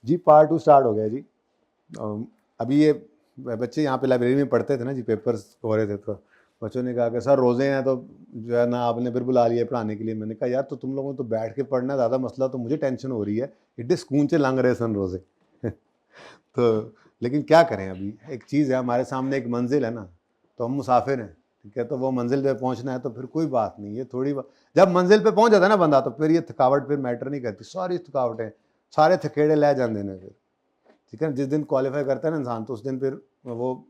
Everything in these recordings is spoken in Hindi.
जी पार्ट 2 स्टार्ट हो गया जी। अभी ये बच्चे यहाँ पे लाइब्रेरी में पढ़ते थे ना जी, पेपर्स हो रहे थे, तो बच्चों ने कहा कि सर रोज़े हैं तो जो है ना आपने फिर बुला लिया पढ़ाने के लिए। मैंने कहा यार तो तुम लोगों ने तो बैठ के पढ़ना, ज़्यादा मसला तो मुझे टेंशन हो रही है, इतने सुकून से लंघ रहे सन रोज़े। तो लेकिन क्या करें, अभी एक चीज़ है, हमारे सामने एक मंजिल है ना, तो हम मुसाफिर हैं, ठीक है, तो वो मंजिल पे पहुंचना है, तो फिर कोई बात नहीं, ये थोड़ी जब मंजिल पे पहुंच जाता है ना बंदा, तो फिर ये थकावट फिर मैटर नहीं करती, सारी थकावटें सारे थकेड़े ले जाते हैं फिर, ठीक है। जिस दिन क्वालिफाई करता है ना इंसान, तो उस दिन फिर वो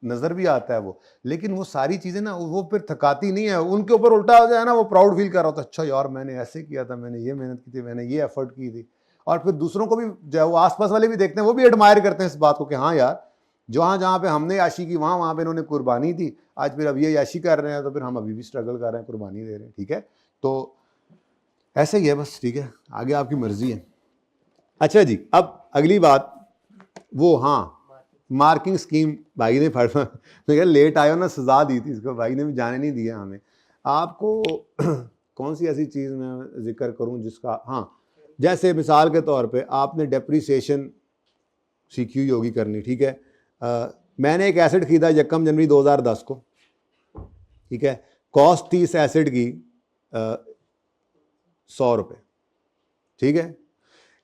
नज़र भी आता है वो, लेकिन वो सारी चीज़ें ना वो फिर थकाती नहीं है, उनके ऊपर उल्टा हो जाए ना, वो प्राउड फील कर रहा होता है, अच्छा यार मैंने ऐसे किया था, मैंने ये मेहनत की थी, मैंने ये एफर्ट की थी। और फिर दूसरों को भी जो है वो आसपास वाले भी देखते हैं, वो भी एडमायर करते हैं इस बात को कि हाँ यार, जहाँ जहाँ पे हमने याशी की वहाँ वहाँ पे इन्होंने कुर्बानी दी, आज फिर अब ये याशी कर रहे हैं, तो फिर हम अभी भी स्ट्रगल कर रहे हैं, कुर्बानी दे रहे हैं, ठीक है। तो ऐसे ही है बस, ठीक है, आगे आपकी मर्जी है। अच्छा जी, अब अगली बात, वो हाँ मार्किंग स्कीम भाई ने पढ़ तो लेट आयो ना, सजा दी थी इसको, भाई ने भी जाने नहीं दिया हमें। आपको कौन सी ऐसी चीज़ मैं जिक्र करूं जिसका, हाँ जैसे मिसाल के तौर पे आपने डेप्रीसिएशन सीखी हुई होगी करनी, ठीक है। मैंने एक एसेट खरीदा 1 जनवरी 2010 को, ठीक है, कॉस्ट थी इस एसेट की 100 रुपये, ठीक है।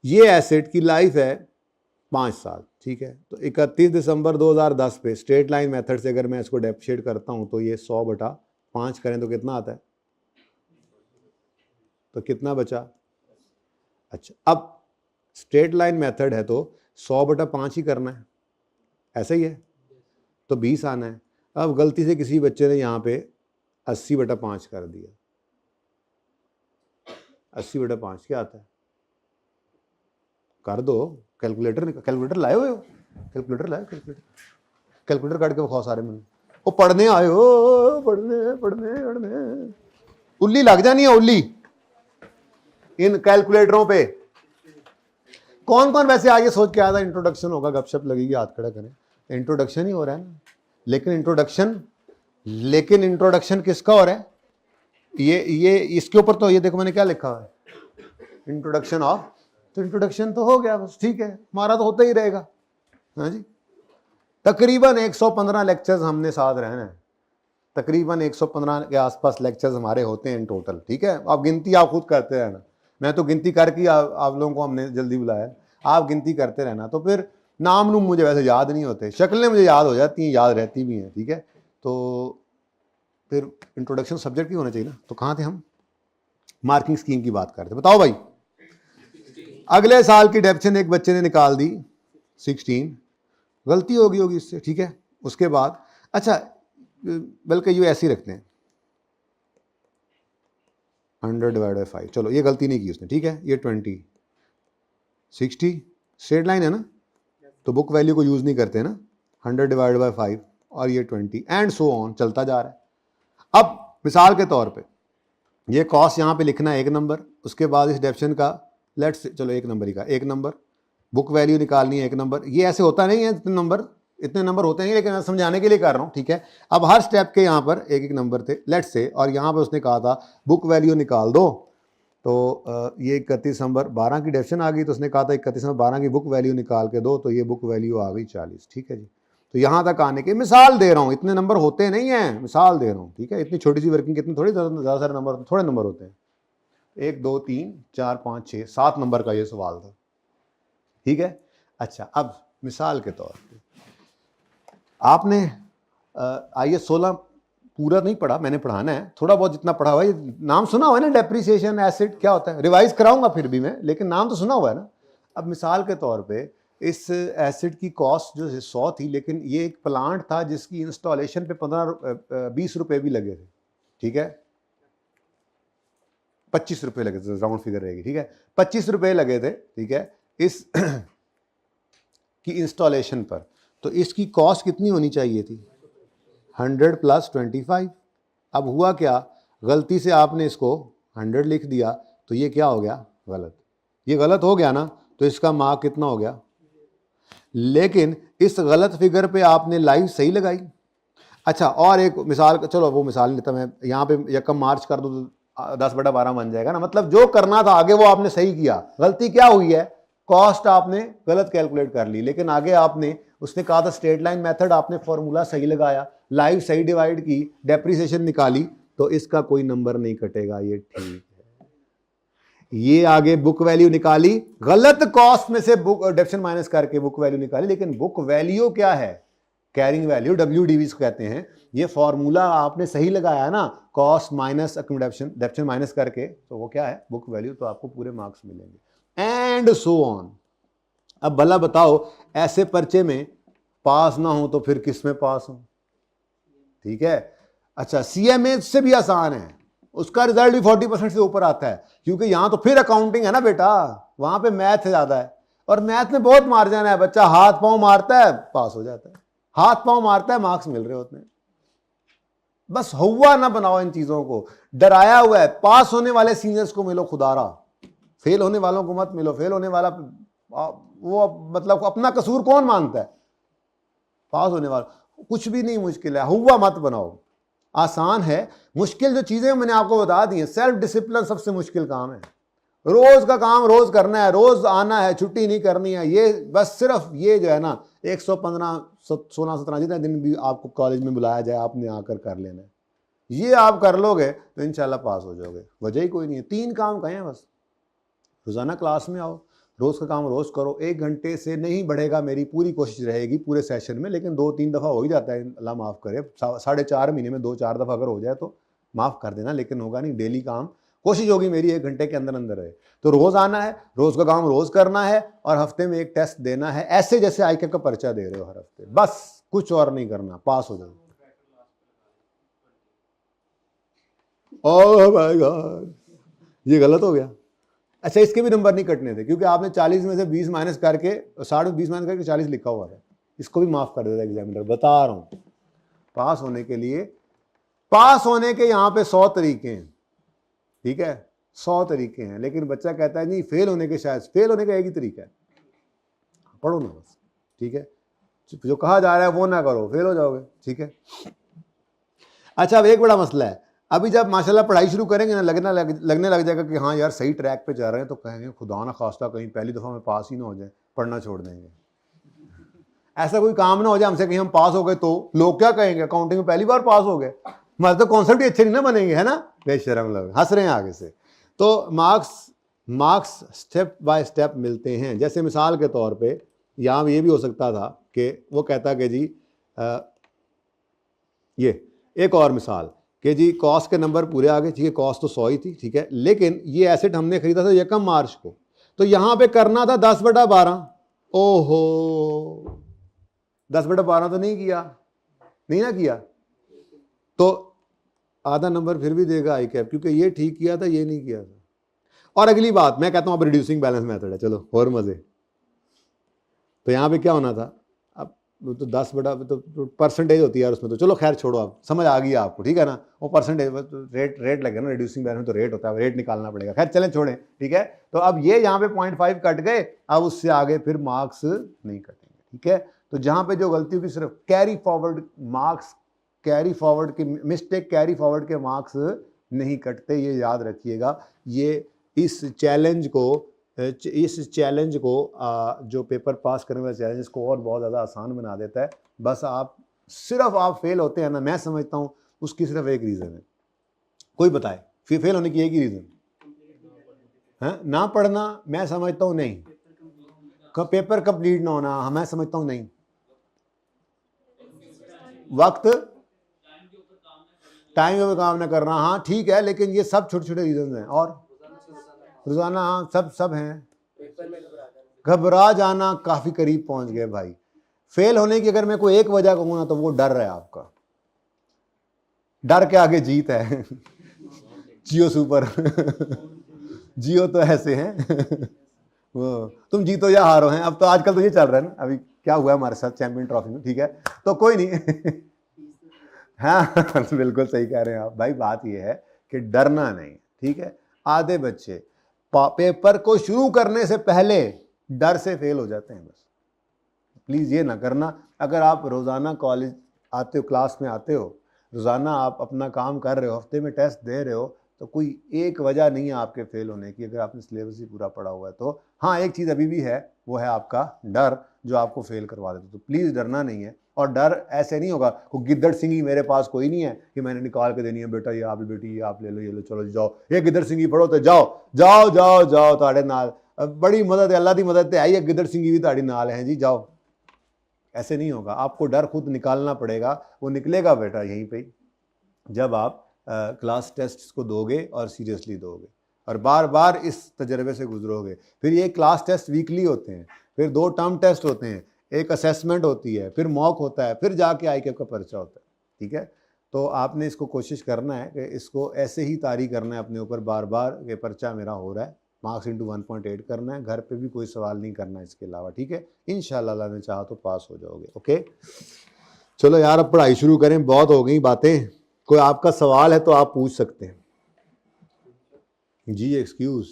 ये एसेट की लाइफ है 5 साल, ठीक है। तो 31 दिसंबर 2010 पे स्ट्रेट लाइन मेथड से अगर मैं इसको डेप्रिशिएट करता हूं, तो ये 100/5 करें तो कितना आता है, तो कितना बचा। अच्छा, अब स्ट्रेट लाइन मेथड है तो 100/5 ही करना है, ऐसा ही है, तो 20 आना है। अब गलती से किसी बच्चे ने यहाँ पे 80/5 कर दिया, 80/5 क्या आता है, कर दो, कैलकुलेटर लाए हुए हो, कैलकुलेटर लाए, कैलकुलेटर काट के खाओ सारे, मैंने वो पढ़ने आए हो, पढ़ने पढ़ने पढ़ने उल्ली लग जानी है, उल्ली इन कैलकुलेटरों पे। कौन कौन वैसे आगे सोच के आया था इंट्रोडक्शन होगा, गपशप लगेगी, हाथ खड़ा करें, इंट्रोडक्शन ही हो रहा है ना, लेकिन इंट्रोडक्शन किसका हो रहा है, ये इसके ऊपर तो ये देखो मैंने क्या लिखा है, इंट्रोडक्शन ऑफ, तो इंट्रोडक्शन तो हो गया बस, ठीक है, हमारा तो होता ही रहेगा। हाँ जी, तकरीबन 115 लेक्चर्स हमने साथ रहना है, तकरीबन 115 के आसपास लेक्चर्स हमारे होते हैं इन टोटल, ठीक है। आप गिनती आप खुद करते रहना, मैं तो गिनती करके आप लोगों को हमने जल्दी बुलाया, आप गिनती करते रहना। तो फिर नाम नूम मुझे वैसे याद नहीं होते, शक्लें मुझे याद हो जाती हैं, याद रहती भी हैं, ठीक है। तो फिर इंट्रोडक्शन सब्जेक्ट ही होना चाहिए ना। तो कहाँ थे हम, मार्किंग स्कीम की बात करते, बताओ भाई। अगले साल की डेप्शन एक बच्चे ने निकाल दी 16, गलती होगी इससे, ठीक है। उसके बाद अच्छा, बल्कि ये ऐसे ही रखते हैं 100/5, चलो ये गलती नहीं की उसने, ठीक है। ये 20 60 स्ट्रेट लाइन है ना, तो बुक वैल्यू को यूज नहीं करते ना, 100/5 और ये 20 एंड सो ऑन चलता जा रहा है। अब मिसाल के तौर पे ये कॉस्ट यहाँ पे लिखना है 1 नंबर, उसके बाद इस डेप्शन का लेट्स चलो 1 नंबर ही का 1 नंबर, बुक वैल्यू निकालनी है 1 नंबर। ये ऐसे होता नहीं है, इतने नंबर होते हैं, लेकिन मैं समझाने के लिए कर रहा हूँ, ठीक है। अब हर स्टेप के यहाँ पर 1-1 नंबर थे लेट्स से, और यहाँ पर उसने कहा था बुक वैल्यू निकाल दो, तो ये 31 दिसंबर 12 की डेप्शन आ गई, तो उसने कहा था 31 दिसंबर 12 की बुक वैल्यू निकाल के दो, तो ये बुक वैल्यू आ गई 40, ठीक है जी। तो यहाँ तक आने के मिसाल दे रहा हूँ, इतने नंबर होते नहीं हैं, मिसाल दे रहा हूँ, ठीक है। इतनी छोटी सी वर्किंग कितनी थोड़ी ज़्यादा सारे नंबर, थोड़े नंबर होते हैं, 1 2 3 4 5 6 7 नंबर का ये सवाल था, ठीक है। अच्छा, अब मिसाल के तौर पे आपने IAS 16 पूरा नहीं पढ़ा, मैंने पढ़ाना है, थोड़ा बहुत जितना पढ़ा हुआ है, नाम सुना हुआ है ना, डेप्रिसिएशन एसिड क्या होता है, रिवाइज कराऊंगा फिर भी मैं, लेकिन नाम तो सुना हुआ है ना। अब मिसाल के तौर पे इस एसिड की कॉस्ट जो 100 थी, लेकिन ये एक प्लांट था जिसकी इंस्टॉलेशन पे 15-20 रुपए भी लगे थे, ठीक है, 25 रुपए लगे थे, राउंड फिगर रहेगी, ठीक है, 25 रुपए लगे थे, ठीक है, इस की इंस्टॉलेशन पर। तो इसकी कॉस्ट कितनी होनी चाहिए थी, 100 + 25। अब हुआ क्या, गलती से आपने इसको 100 लिख दिया, तो ये क्या हो गया, गलत, ये गलत हो गया ना, तो इसका मार्क कितना हो गया। लेकिन इस गलत फिगर पे आपने लाइव सही लगाई। अच्छा, और एक मिसाल, चलो वो मिसाल नहीं लेता मैं, यहाँ पे 1 मार्च कर दो तो 10/12 बन जाएगा ना, मतलब जो करना था आगे वो आपने सही किया, गलती क्या हुई है, कॉस्ट आपने गलत कैलकुलेट कर ली, लेकिन आगे आपने, उसने कहा था स्ट्रेट लाइन मेथड, आपने फॉर्मूला सही लगाया, लाइव सही डिवाइड की, डेप्रिसिएशन निकाली, तो इसका कोई नंबर नहीं कटेगा, ये ठीक है। ये आगे बुक वैल्यू निकाली, गलत कॉस्ट में से बुक डेप्शन माइनस करके बुक वैल्यू निकाली, लेकिन बुक वैल्यू क्या है, कैरिंग वैल्यू, WDV कहते हैं। ये फॉर्मूला आपने सही लगाया ना, कॉस्ट माइनस डेप्शन माइनस करके, तो वो क्या है, बुक वैल्यू, तो आपको पूरे मार्क्स मिलेंगे, एंड सो ऑन। अब भला बताओ, ऐसे पर्चे में पास ना हो तो फिर किस में पास हो? ठीक है। अच्छा, CMA से भी आसान है, उसका रिजल्ट भी 40% से ऊपर आता है, क्योंकि यहां तो फिर अकाउंटिंग है ना बेटा, वहां पे मैथ ज्यादा है, और मैथ में बहुत मार्जिन है, बच्चा हाथ पांव मारता है पास हो जाता है, हाथ पांव मारता है मार्क्स मिल रहे होते हैं। बस हुआ ना बनाओ इन चीजों को, डराया हुआ है। पास होने वाले सीनियर्स को मिलो खुदारा, फेल होने वालों को मत मिलो। फेल होने वाला वो मतलब अपना कसूर कौन मानता है? पास होने वाला कुछ भी नहीं मुश्किल है, हुआ मत बनाओ, आसान है। मुश्किल जो चीजें मैंने आपको बता दी हैं, सेल्फ डिसिप्लिन सबसे मुश्किल काम है। रोज का काम रोज करना है, रोज आना है, छुट्टी नहीं करनी है। ये बस सिर्फ ये जो है ना 115 16 17 जितने दिन भी आपको कॉलेज में बुलाया जाए आपने आकर कर लेना है। ये आप कर लोगे तो इंशाल्लाह पास हो जाओगे, वजह ही कोई नहीं है। 3 काम कहें हैं बस, रोजाना क्लास में आओ, रोज का काम रोज करो। 1 घंटे से नहीं बढ़ेगा, मेरी पूरी कोशिश रहेगी पूरे सेशन में, लेकिन 2-3 दफा हो ही जाता है, अल्लाह माफ करे। 4.5 महीने में 2-4 दफा अगर हो जाए तो माफ कर देना, लेकिन होगा नहीं। डेली काम कोशिश होगी मेरी 1 घंटे के अंदर अंदर रहे। तो रोज आना है, रोज का काम रोज करना है, और हफ्ते में 1 टेस्ट देना है, ऐसे जैसे ICAP का पर्चा दे रहे हो हर हफ्ते, बस कुछ और नहीं करना, पास हो जाओ। ओह माय गॉड, ये गलत हो गया। अच्छा, इसके भी नंबर नहीं कटने थे, क्योंकि आपने 40 में से 20 माइनस करके 20 माइनस करके 40 लिखा हुआ है, इसको भी माफ कर देता एग्जामिनर, बता रहा हूं। पास होने के लिए, पास होने के यहां पे 100 तरीके हैं, ठीक है, 100 तरीके हैं, लेकिन बच्चा कहता है नहीं फेल होने के, शायद फेल होने का एक ही तरीका है, पढ़ो ना बस, ठीक है, जो कहा जा रहा है वो ना करो, फेल हो जाओगे, ठीक है। अच्छा, अब एक बड़ा मसला है, अभी जब माशाल्लाह पढ़ाई शुरू करेंगे ना, लगने लग जाएगा कि हाँ यार सही ट्रैक पे जा रहे हैं, तो कहेंगे खुदा ना खास्ता कहीं पहली दफ़ा में पास ही ना हो जाए, पढ़ना छोड़ देंगे। ऐसा कोई काम ना हो जाए हमसे कहीं हम पास हो गए तो लोग क्या कहेंगे, अकाउंटिंग में पहली बार पास हो गए, मतलब तो कॉन्सेप्ट ही अच्छे नहीं ना बनेंगे, है ना, बेशरम लोग हंस रहे हैं आगे से। तो मार्क्स स्टेप बाय स्टेप मिलते हैं। जैसे मिसाल के तौर पे यहाँ ये भी हो सकता था कि वो कहता कि जी ये एक और मिसाल कि जी कॉस्ट के नंबर पूरे आ गए, ठीक है, कॉस्ट तो 100 ही थी, ठीक है, लेकिन ये एसेट हमने खरीदा था 1 मार्च को, तो यहाँ पे करना था 10/12। ओहो, 10/12 तो नहीं किया, नहीं ना किया, तो आधा नंबर फिर भी देगा ICAP, क्योंकि ये ठीक किया था, ये नहीं किया था। और अगली बात मैं कहता हूं, अब रिड्यूसिंग बैलेंस मेथड है, चलो और मजे। तो यहाँ पे क्या होना था, अब तो 10 तो परसेंटेज होती है यार उसमें, तो चलो खैर छोड़ो, आप समझ आ गई आपको, ठीक है ना, वो परसेंटेज रेट लगे ना, रिड्यूसिंग बैलेंस में तो रेट होता है, रेट निकालना पड़ेगा, खैर चलें छोड़ें, ठीक है। तो अब ये यहाँ पे 0.5 कट गए, अब उससे आगे फिर मार्क्स नहीं कटेंगे, ठीक है। तो जहाँ पे जो गलती होगी सिर्फ carry forward marks, carry forward के मिस्टेक, कैरी फॉरवर्ड के मार्क्स नहीं कटते, ये याद रखिएगा। ये इस चैलेंज को जो पेपर पास करने वाले चैलेंज को और बहुत ज़्यादा आसान बना देता है। बस आप फेल होते हैं ना, मैं समझता हूँ उसकी सिर्फ एक रीज़न है, कोई बताए फेल होने की एक ही रीज़न है, ना पढ़ना, मैं समझता हूँ नहीं, पेपर कंप्लीट ना होना, मैं समझता हूँ नहीं, वक्त टाइम के ऊपर काम ना करना, हाँ ठीक है, लेकिन ये सब छोटे छोटे रीजन हैं, और रोजाना हाँ सब हैं। घबरा जाना, काफी करीब पहुंच गए भाई। फेल होने की अगर मैं कोई एक वजह कहूँ ना, तो वो डर है आपका, डर के आगे जीत है। जियो सुपर। जियो तो ऐसे हैं। वो तुम जीतो या हारो हैं, अब तो आजकल तो ये चल रहा है ना, अभी क्या हुआ हमारे साथ चैंपियन ट्रॉफी में, ठीक है, तो कोई नहीं। हाँ बिल्कुल सही कह रहे हैं आप भाई, बात ये है कि डरना नहीं, ठीक है। आधे बच्चे पेपर को शुरू करने से पहले डर से फेल हो जाते हैं, बस प्लीज़ ये ना करना। अगर आप रोज़ाना कॉलेज आते हो, क्लास में आते हो, रोज़ाना आप अपना काम कर रहे हो, हफ्ते में टेस्ट दे रहे हो, तो कोई एक वजह नहीं है आपके फेल होने की, अगर आपने सिलेबस ही पूरा पढ़ा हुआ है तो। हाँ, एक चीज़ अभी भी है, वो है आपका डर, जो आपको फेल करवा देता है। तो प्लीज़ डरना नहीं है, और डर ऐसे नहीं होगा वो गिद्दड़ सिंगी मेरे पास कोई नहीं है कि मैंने निकाल के देनी है, बेटा ये आप बेटी ये आप ले लो, ये लो, चलो जाओ ये गिद्दड़ सिंगी पढ़ो तो जाओ जाओ जाओ जाओ ताड़े नाल बड़ी मदद है, अल्लाह की मदद है, आई गिद्दड़ सिंगी भी ताड़ी नाल है जी, जाओ। ऐसे नहीं होगा, आपको डर खुद निकालना पड़ेगा। वो निकलेगा बेटा यहीं पे जब आप क्लास टेस्ट को दोगे और सीरियसली दोगे और बार बार इस तजर्बे से गुजरोगे। फिर ये क्लास टेस्ट वीकली होते हैं, फिर 2 टर्म टेस्ट होते हैं, एक असेसमेंट होती है, फिर मॉक होता है, फिर जाके ICAP का पर्चा होता है। ठीक है, तो आपने इसको कोशिश करना है कि इसको ऐसे ही तारी करना है अपने ऊपर बार बार कि पर्चा मेरा हो रहा है, मार्क्स इंटू 1.8 करना है, घर पे भी कोई सवाल नहीं करना है इसके अलावा। ठीक है, इंशाल्लाह अल्लाह ने चाहा तो पास हो जाओगे। ओके, चलो यार अब पढ़ाई शुरू करें, बहुत हो गई बातें। कोई आपका सवाल है तो आप पूछ सकते हैं जी। एक्सक्यूज।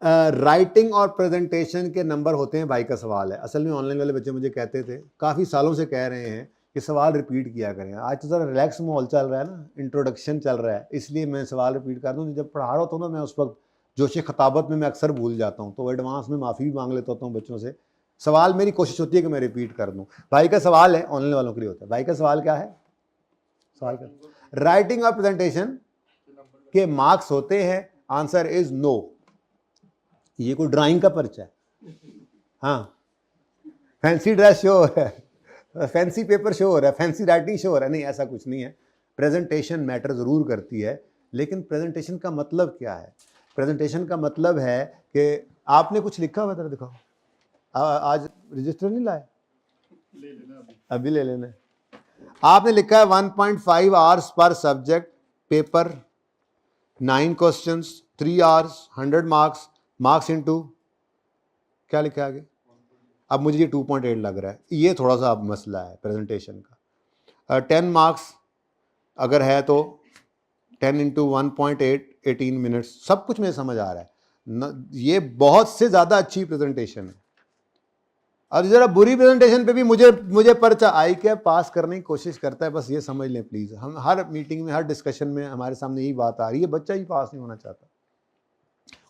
राइटिंग और प्रेजेंटेशन के नंबर होते हैं, भाई का सवाल है। असल में ऑनलाइन वाले बच्चे मुझे कहते थे, काफ़ी सालों से कह रहे हैं कि सवाल रिपीट किया करें। आज तो ज़रा रिलैक्स माहौल चल रहा है ना, इंट्रोडक्शन चल रहा है, इसलिए मैं सवाल रिपीट कर दूँ। जब पढ़ा रहा होता हूँ ना मैं, उस वक्त जोश खताबत में मैं अक्सर भूल जाता हूँ, तो एडवांस में माफ़ी भी मांग लेता हूँ बच्चों से। सवाल मेरी कोशिश होती है कि मैं रिपीट कर दूँ। भाई का सवाल है, ऑनलाइन वालों के लिए होता है। भाई का सवाल क्या है? सवाल क्या? राइटिंग और प्रेजेंटेशन के मार्क्स होते हैं, आंसर इज नो। ये कोई ड्राइंग का पर्चा है? हाँ, फैंसी ड्रेस शो हो रहा है, फैंसी पेपर शो हो रहा है, फैंसी राइटिंग शो हो रहा है? नहीं, ऐसा कुछ नहीं है। प्रेजेंटेशन मैटर ज़रूर करती है, लेकिन प्रेजेंटेशन का मतलब क्या है? प्रेजेंटेशन का मतलब है कि आपने कुछ लिखा हुआ, तरह दिखाओ। आज रजिस्टर नहीं लाए? ले लेना अभी ले लेना। आपने लिखा है 1.5 hours per subject, paper 9 questions, 3 hours, 100 marks, marks into क्या लिखा है आगे? अब मुझे ये 2.8 लग रहा है, ये थोड़ा सा अब मसला है प्रेजेंटेशन का। 10 मार्क्स अगर है तो 10 इंटू 1.8 18 मिनट्स, सब कुछ मुझे समझ आ रहा है ये बहुत से ज़्यादा अच्छी प्रेजेंटेशन है। और ज़रा बुरी प्रेजेंटेशन पे भी मुझे पर्चा ICAP पास करने की कोशिश करता है, बस ये समझ लें प्लीज़। हम हर मीटिंग में, हर डिस्कशन में हमारे सामने यही बात आ रही है, बच्चा ही पास नहीं होना चाहता।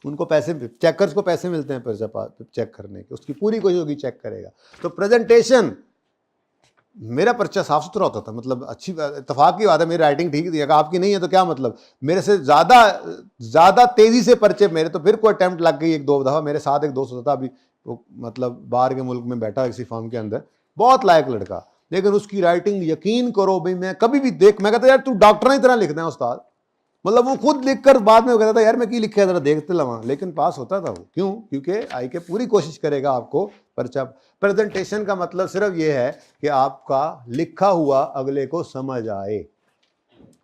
उनको पैसे, चेकर्स को पैसे मिलते हैं पर्चा चेक करने के, उसकी पूरी कोशिश होगी, चेक करेगा। तो प्रेजेंटेशन, मेरा पर्चा साफ सुथरा होता था, मतलब अच्छी इत्तेफाक की बात है, मेरी राइटिंग ठीक थी। अगर आपकी नहीं है तो क्या मतलब? मेरे से ज़्यादा तेज़ी से पर्चे मेरे, तो फिर कोई अटैम्प्ट लग गई 1-2 दफ़ा। मेरे साथ एक दोस्त होता था, अभी वो मतलब बाहर के मुल्क में बैठा किसी फॉर्म के अंदर, बहुत लायक लड़का, लेकिन उसकी राइटिंग यकीन करो भाई, मैं कभी भी मैं कहता यार तू डॉक्टर की तरह लिखना है उस्ताद। मतलब वो खुद लिखकर बाद में वो कहता था यार मैं की लिखा जरा देखते लवा, लेकिन पास होता था वो। क्यों? क्योंकि ICAP पूरी कोशिश करेगा आपको पर्चा। प्रेजेंटेशन का मतलब सिर्फ ये है कि आपका लिखा हुआ अगले को समझ आए।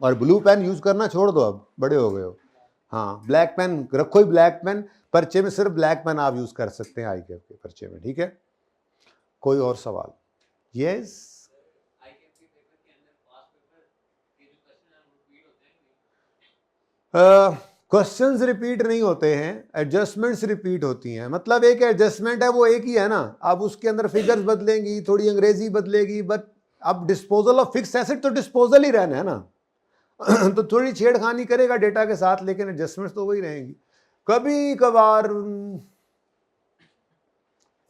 और ब्लू पेन यूज करना छोड़ दो, अब बड़े हो गए हो। हाँ, ब्लैक पेन रखो ही, ब्लैक पेन पर्चे में सिर्फ ब्लैक पेन आप यूज कर सकते हैं ICAP के पर्चे में। ठीक है, कोई और सवाल? यस, क्वेश्चंस रिपीट नहीं होते हैं, एडजस्टमेंट्स रिपीट होती हैं। मतलब एक एडजस्टमेंट है वो एक ही है ना, अब उसके अंदर फिगर्स बदलेंगी, थोड़ी अंग्रेजी बदलेगी, बट अब डिस्पोजल ऑफ फिक्स एसेट तो डिस्पोजल ही रहना है ना। तो थोड़ी छेड़खानी करेगा डेटा के साथ, लेकिन एडजस्टमेंट्स तो वही रहेंगी। कभी कभार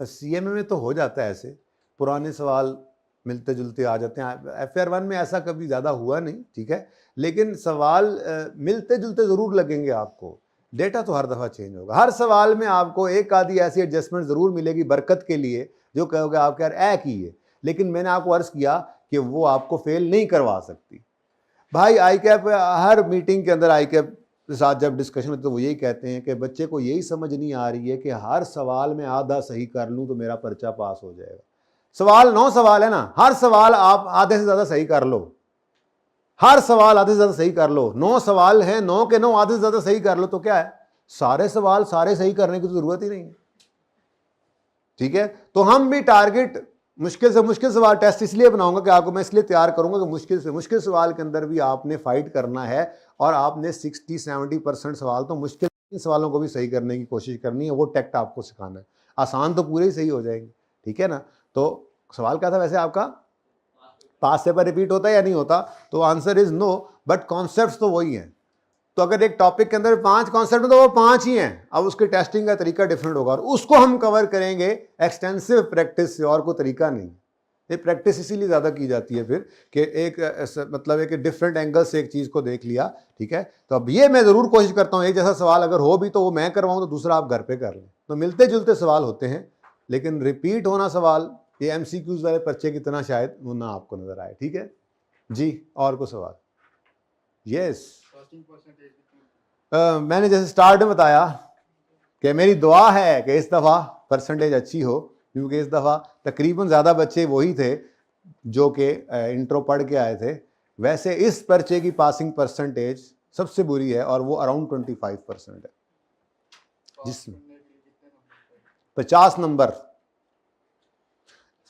CMA में तो हो जाता है ऐसे, पुराने सवाल मिलते जुलते आ जाते हैं। FR1 में ऐसा कभी ज़्यादा हुआ नहीं, ठीक है, लेकिन सवाल मिलते जुलते ज़रूर लगेंगे आपको। डेटा तो हर दफ़ा चेंज होगा, हर सवाल में आपको एक आधी ऐसी एडजस्टमेंट ज़रूर मिलेगी बरकत के लिए, जो कहोगे आप यार ऐ की है, लेकिन मैंने आपको अर्ज़ किया कि वो आपको फेल नहीं करवा सकती। भाई ICAP हर मीटिंग के अंदर ICAP के साथ जब डिस्कशन होती है तो वो यही कहते हैं कि बच्चे को यही समझ नहीं आ रही है कि हर सवाल में आधा सही कर लूँ तो मेरा पर्चा पास हो जाएगा। सवाल 9 सवाल है ना, हर सवाल आप आधे से ज़्यादा सही कर लो, हर सवाल आधे से ज़्यादा सही कर लो। 9 सवाल हैं, 9 के 9 आधे से ज़्यादा सही कर लो, तो क्या है, सारे सवाल सारे सही करने की तो ज़रूरत ही नहीं है। ठीक है, तो हम भी टारगेट मुश्किल से मुश्किल सवाल टेस्ट इसलिए बनाऊंगा कि आपको मैं इसलिए तैयार करूंगा कि मुश्किल से मुश्किल सवाल के अंदर भी आपने फाइट करना है, और आपने 60-70% सवाल तो मुश्किल सवालों को भी सही करने की कोशिश करनी है। वो टैक्ट आपको सिखाना है, आसान तो पूरे ही सही हो जाएंगे। ठीक है ना, तो सवाल क्या था वैसे आपका? पास्ट पेपर रिपीट होता है या नहीं होता? तो answer is no, but concepts तो वही हैं। तो अगर एक टॉपिक के अंदर 5 कॉन्सेप्ट तो वो 5 ही हैं, अब उसके टेस्टिंग का तरीका डिफरेंट होगा और उसको हम कवर करेंगे एक्सटेंसिव प्रैक्टिस से, और कोई तरीका नहीं। ये प्रैक्टिस इसीलिए ज़्यादा की जाती है फिर कि एक मतलब एक डिफरेंट एंगल से एक चीज़ को देख लिया, ठीक है। तो अब ये मैं ज़रूर कोशिश करता हूँ एक जैसा सवाल अगर हो भी तो वो मैं करवाऊँ, तो दूसरा आप घर पे कर लें। तो मिलते जुलते सवाल होते हैं, लेकिन रिपीट होना सवाल ये MCQs वाले पर्चे की तरह शायद वो ना आपको नजर आए, ठीक है जी। और कोई सवाल? यस, मैंने जैसे स्टार्ट में बताया कि मेरी दुआ है कि इस दफ़ा परसेंटेज अच्छी हो, क्योंकि इस दफ़ा तकरीबन ज़्यादा बच्चे वही थे जो कि इंट्रो पढ़ के आए थे। वैसे इस पर्चे की पासिंग परसेंटेज सबसे बुरी है और वो अराउंड 25% है, जिसमें 50 नंबर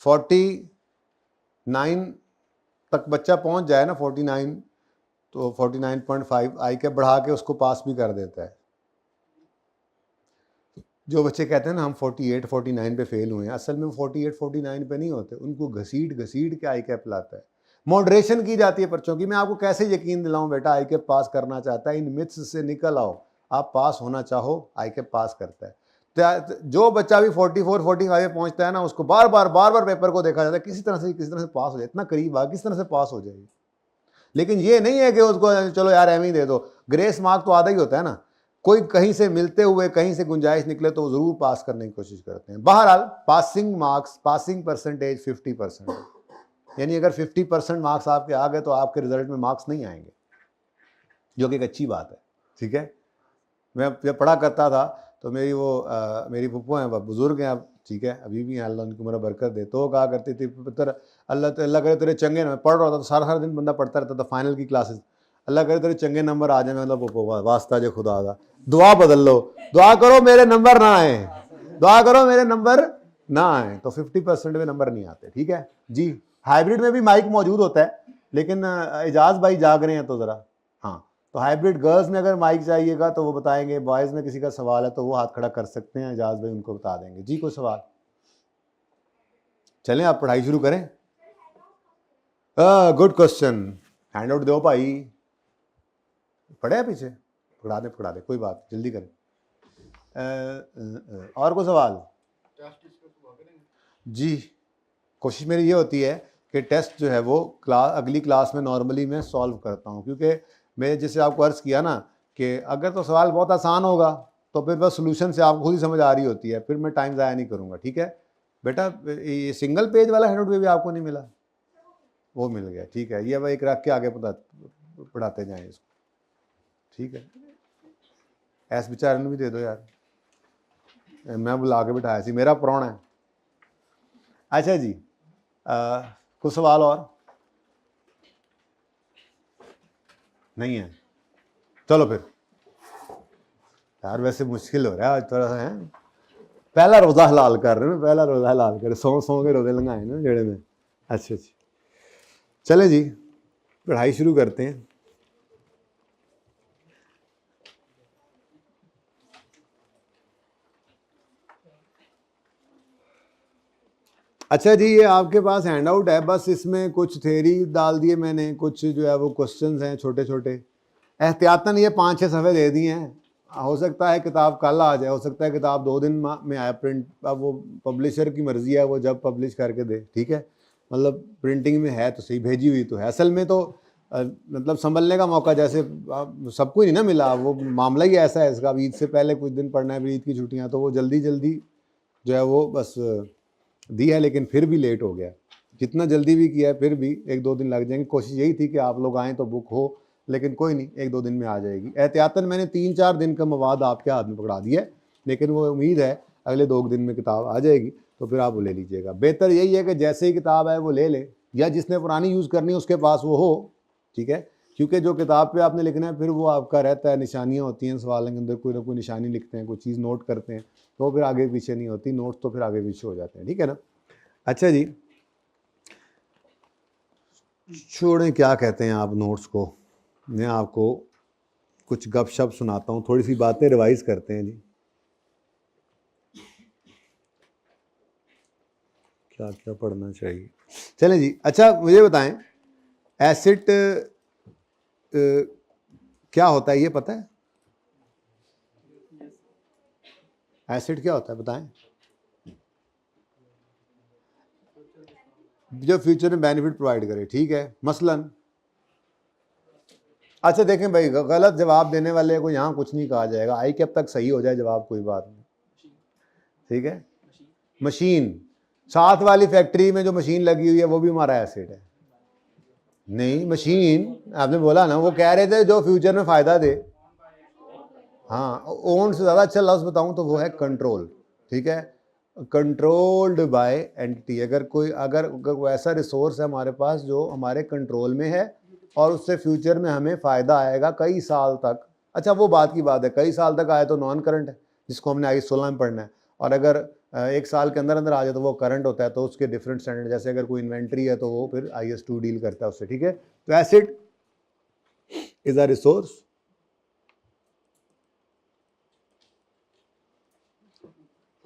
49 तक बच्चा पहुंच जाए ना, 49 तो 49.5 आई के बढ़ा के उसको पास भी कर देता है। जो बच्चे कहते हैं ना हम 48 49 पे फेल हुए हैं, असल में 48 49 पे नहीं होते, उनको घसीट के आई कैप लाता है। मॉडरेशन की जाती है पर्चों की। मैं आपको कैसे यकीन दिलाऊं बेटा आई कैप पास करना चाहता है? इन मिथ्स से निकल आओ। आप पास होना चाहो, आई कैप पास करता है। तो जो बच्चा भी 44 45 पे पहुंचता है ना, उसको बार बार पेपर को देखा जाता है किसी तरह से पास हो जाए, इतना करीब आ किस तरह से पास हो जाएगी। लेकिन ये नहीं है कि उसको चलो यार एम ही दे दो, ग्रेस मार्क तो आधा ही होता है ना। कोई कहीं से मिलते हुए कहीं से गुंजाइश निकले तो जरूर पास करने की कोशिश करते हैं। बहरहाल पासिंग मार्क्स, पासिंग परसेंटेज 50%, यानी अगर 50% मार्क्स आपके आ गए तो आपके रिजल्ट में मार्क्स नहीं आएंगे, जो कि एक अच्छी बात है, ठीक है। मैं जब पढ़ा करता था तो मेरी मेरी फुप्पो हैं, वह बुजुर्ग हैं अब, ठीक है, अभी भी हैं, अल्लाह उनकी उम्र बरकत दे। तो कहा करती थी पुत्र अल्लाह करे तेरे चंगे, मैं पढ़ रहा था तो सारा दिन बंदा पढ़ता रहता था फाइनल की क्लासेस, अल्लाह करे तेरे चंगे नंबर आ जाए। मतलब वास्ता जो खुदा था, दुआ बदल लो, दुआ करो मेरे नंबर ना आए, दुआ करो मेरे नंबर ना आए। तो 50% में नंबर नहीं आते, ठीक है जी। हाइब्रिड में भी माइक मौजूद होता है, लेकिन एजाज भाई जाग रहे हैं तो ज़रा, हाँ। तो हाइब्रिड गर्ल्स में अगर माइक चाहिएगा तो वो बताएंगे, बॉयज़ में किसी का सवाल है तो वो हाथ खड़ा कर सकते हैं, एजाज भाई उनको बता देंगे जी। कोई सवाल? चलें आप पढ़ाई शुरू करें। गुड क्वेश्चन, हैंड आउट दो भाई, पढ़े हैं पीछे, पकड़ा दे कोई बात, जल्दी करें। और कोई सवाल? जी, कोशिश मेरी ये होती है कि टेस्ट जो है वो अगली क्लास में नॉर्मली मैं सॉल्व करता हूँ, क्योंकि मैं जैसे आपको अर्ज़ किया ना कि अगर तो सवाल बहुत आसान होगा तो फिर बस सोल्यूशन से आपको खुद ही समझ आ रही होती है, फिर मैं टाइम ज़ाया नहीं करूँगा, ठीक है बेटा। ये सिंगल पेज वाला हैंडआउट भी आपको नहीं मिला? वो मिल गया, ठीक है। ये अब एक रख के आगे पढ़ाते जाएँ इसको, ठीक है। ऐस बेचारे भी दे दो यार, मैं बुला के बिठाया सी, मेरा प्राण है। अच्छा जी, कुछ सवाल और नहीं है? चलो फिर यार, वैसे मुश्किल हो रहा है आज थोड़ा सा, है पहला रोज़ा हलाल कर रहे हैं, पहला रोज़ा हलाल कर, सौ के रोज़े लगाए ना जेड़े में। अच्छा अच्छा, चले जी पढ़ाई शुरू करते हैं। अच्छा जी, ये आपके पास हैंड आउट है, बस इसमें कुछ थ्योरी डाल दिए मैंने, कुछ जो है वो क्वेश्चंस हैं छोटे छोटे, एहतियातन ये 5-6 सफ़े दे दिए हैं। हो सकता है किताब कल आ जाए, हो सकता है किताब 2 दिन में आए प्रिंट, अब वो पब्लिशर की मर्ज़ी है, वो जब पब्लिश करके दे, ठीक है। मतलब प्रिंटिंग में है तो सही, भेजी हुई तो है। असल में तो मतलब संभलने का मौका जैसे सबको ही नहीं ना मिला, वो मामला ही ऐसा है इसका। अब ईद से पहले कुछ दिन पढ़ना है, फिर ईद की छुट्टियाँ, तो वो जल्दी जो है वो बस दी है, लेकिन फिर भी लेट हो गया। जितना जल्दी भी किया है फिर भी 1-2 दिन लग जाएंगे। कोशिश यही थी कि आप लोग आएँ तो बुक हो, लेकिन कोई नहीं, 1-2 दिन में आ जाएगी। एहतियातन मैंने 3-4 दिन का मवाद आपके हाथ में पकड़ा दिया है, लेकिन वो उम्मीद है अगले 2 दिन में किताब आ जाएगी, तो फिर आप वो ले लीजिएगा। बेहतर यही है कि जैसे ही किताब है वो ले लें, या जिसने पुरानी यूज़ करनी है उसके पास वो हो, ठीक है। क्योंकि जो किताब पे आपने लिखना है फिर वो आपका रहता है, निशानियाँ होती हैं सवाल के अंदर, कोई ना कोई निशानी लिखते हैं, कोई चीज़ नोट करते हैं, तो फिर आगे पीछे नहीं होती, नोट्स तो फिर आगे पीछे हो जाते हैं, ठीक है ना। अच्छा जी, छोड़ें क्या कहते हैं आप नोट्स को, मैं आपको कुछ गपशप सुनाता हूँ, थोड़ी सी बातें रिवाइज करते हैं जी। क्या क्या पढ़ना चाहिए, चलें जी। अच्छा मुझे बताएं एसेट क्या होता है ये पता है? एसेट क्या होता है बताएं? जो फ्यूचर में बेनिफिट प्रोवाइड करे, ठीक है। मसलन अच्छा देखें भाई, गलत जवाब देने वाले को यहाँ कुछ नहीं कहा जाएगा, आई कैप तक सही हो जाए जवाब, कोई बात नहीं, ठीक है। मशीन, साथ वाली फैक्ट्री में जो मशीन लगी हुई है वो भी हमारा एसेट है। नहीं, मशीन आपने बोला ना, वो कह रहे थे जो फ्यूचर में फायदा दे। हाँ, ओन से ज़्यादा अच्छा लफ्ज़ बताऊं तो वो है कंट्रोल, ठीक है। कंट्रोल्ड बाय एंटिटी, अगर कोई ऐसा रिसोर्स है हमारे पास जो हमारे कंट्रोल में है और उससे फ्यूचर में हमें फ़ायदा आएगा कई साल तक। अच्छा वो बात की बात है, कई साल तक आए तो नॉन करंट है, जिसको हमने आई 16 में पढ़ना है। और अगर 1 साल के अंदर अंदर आ जाए तो वो करंट होता है, तो उसके डिफरेंट स्टैंडर्ड, जैसे अगर कोई इन्वेंट्री है तो वो फिर IS2 डील करता है उससे, ठीक है। तो एसेट इज अ रिसोर्स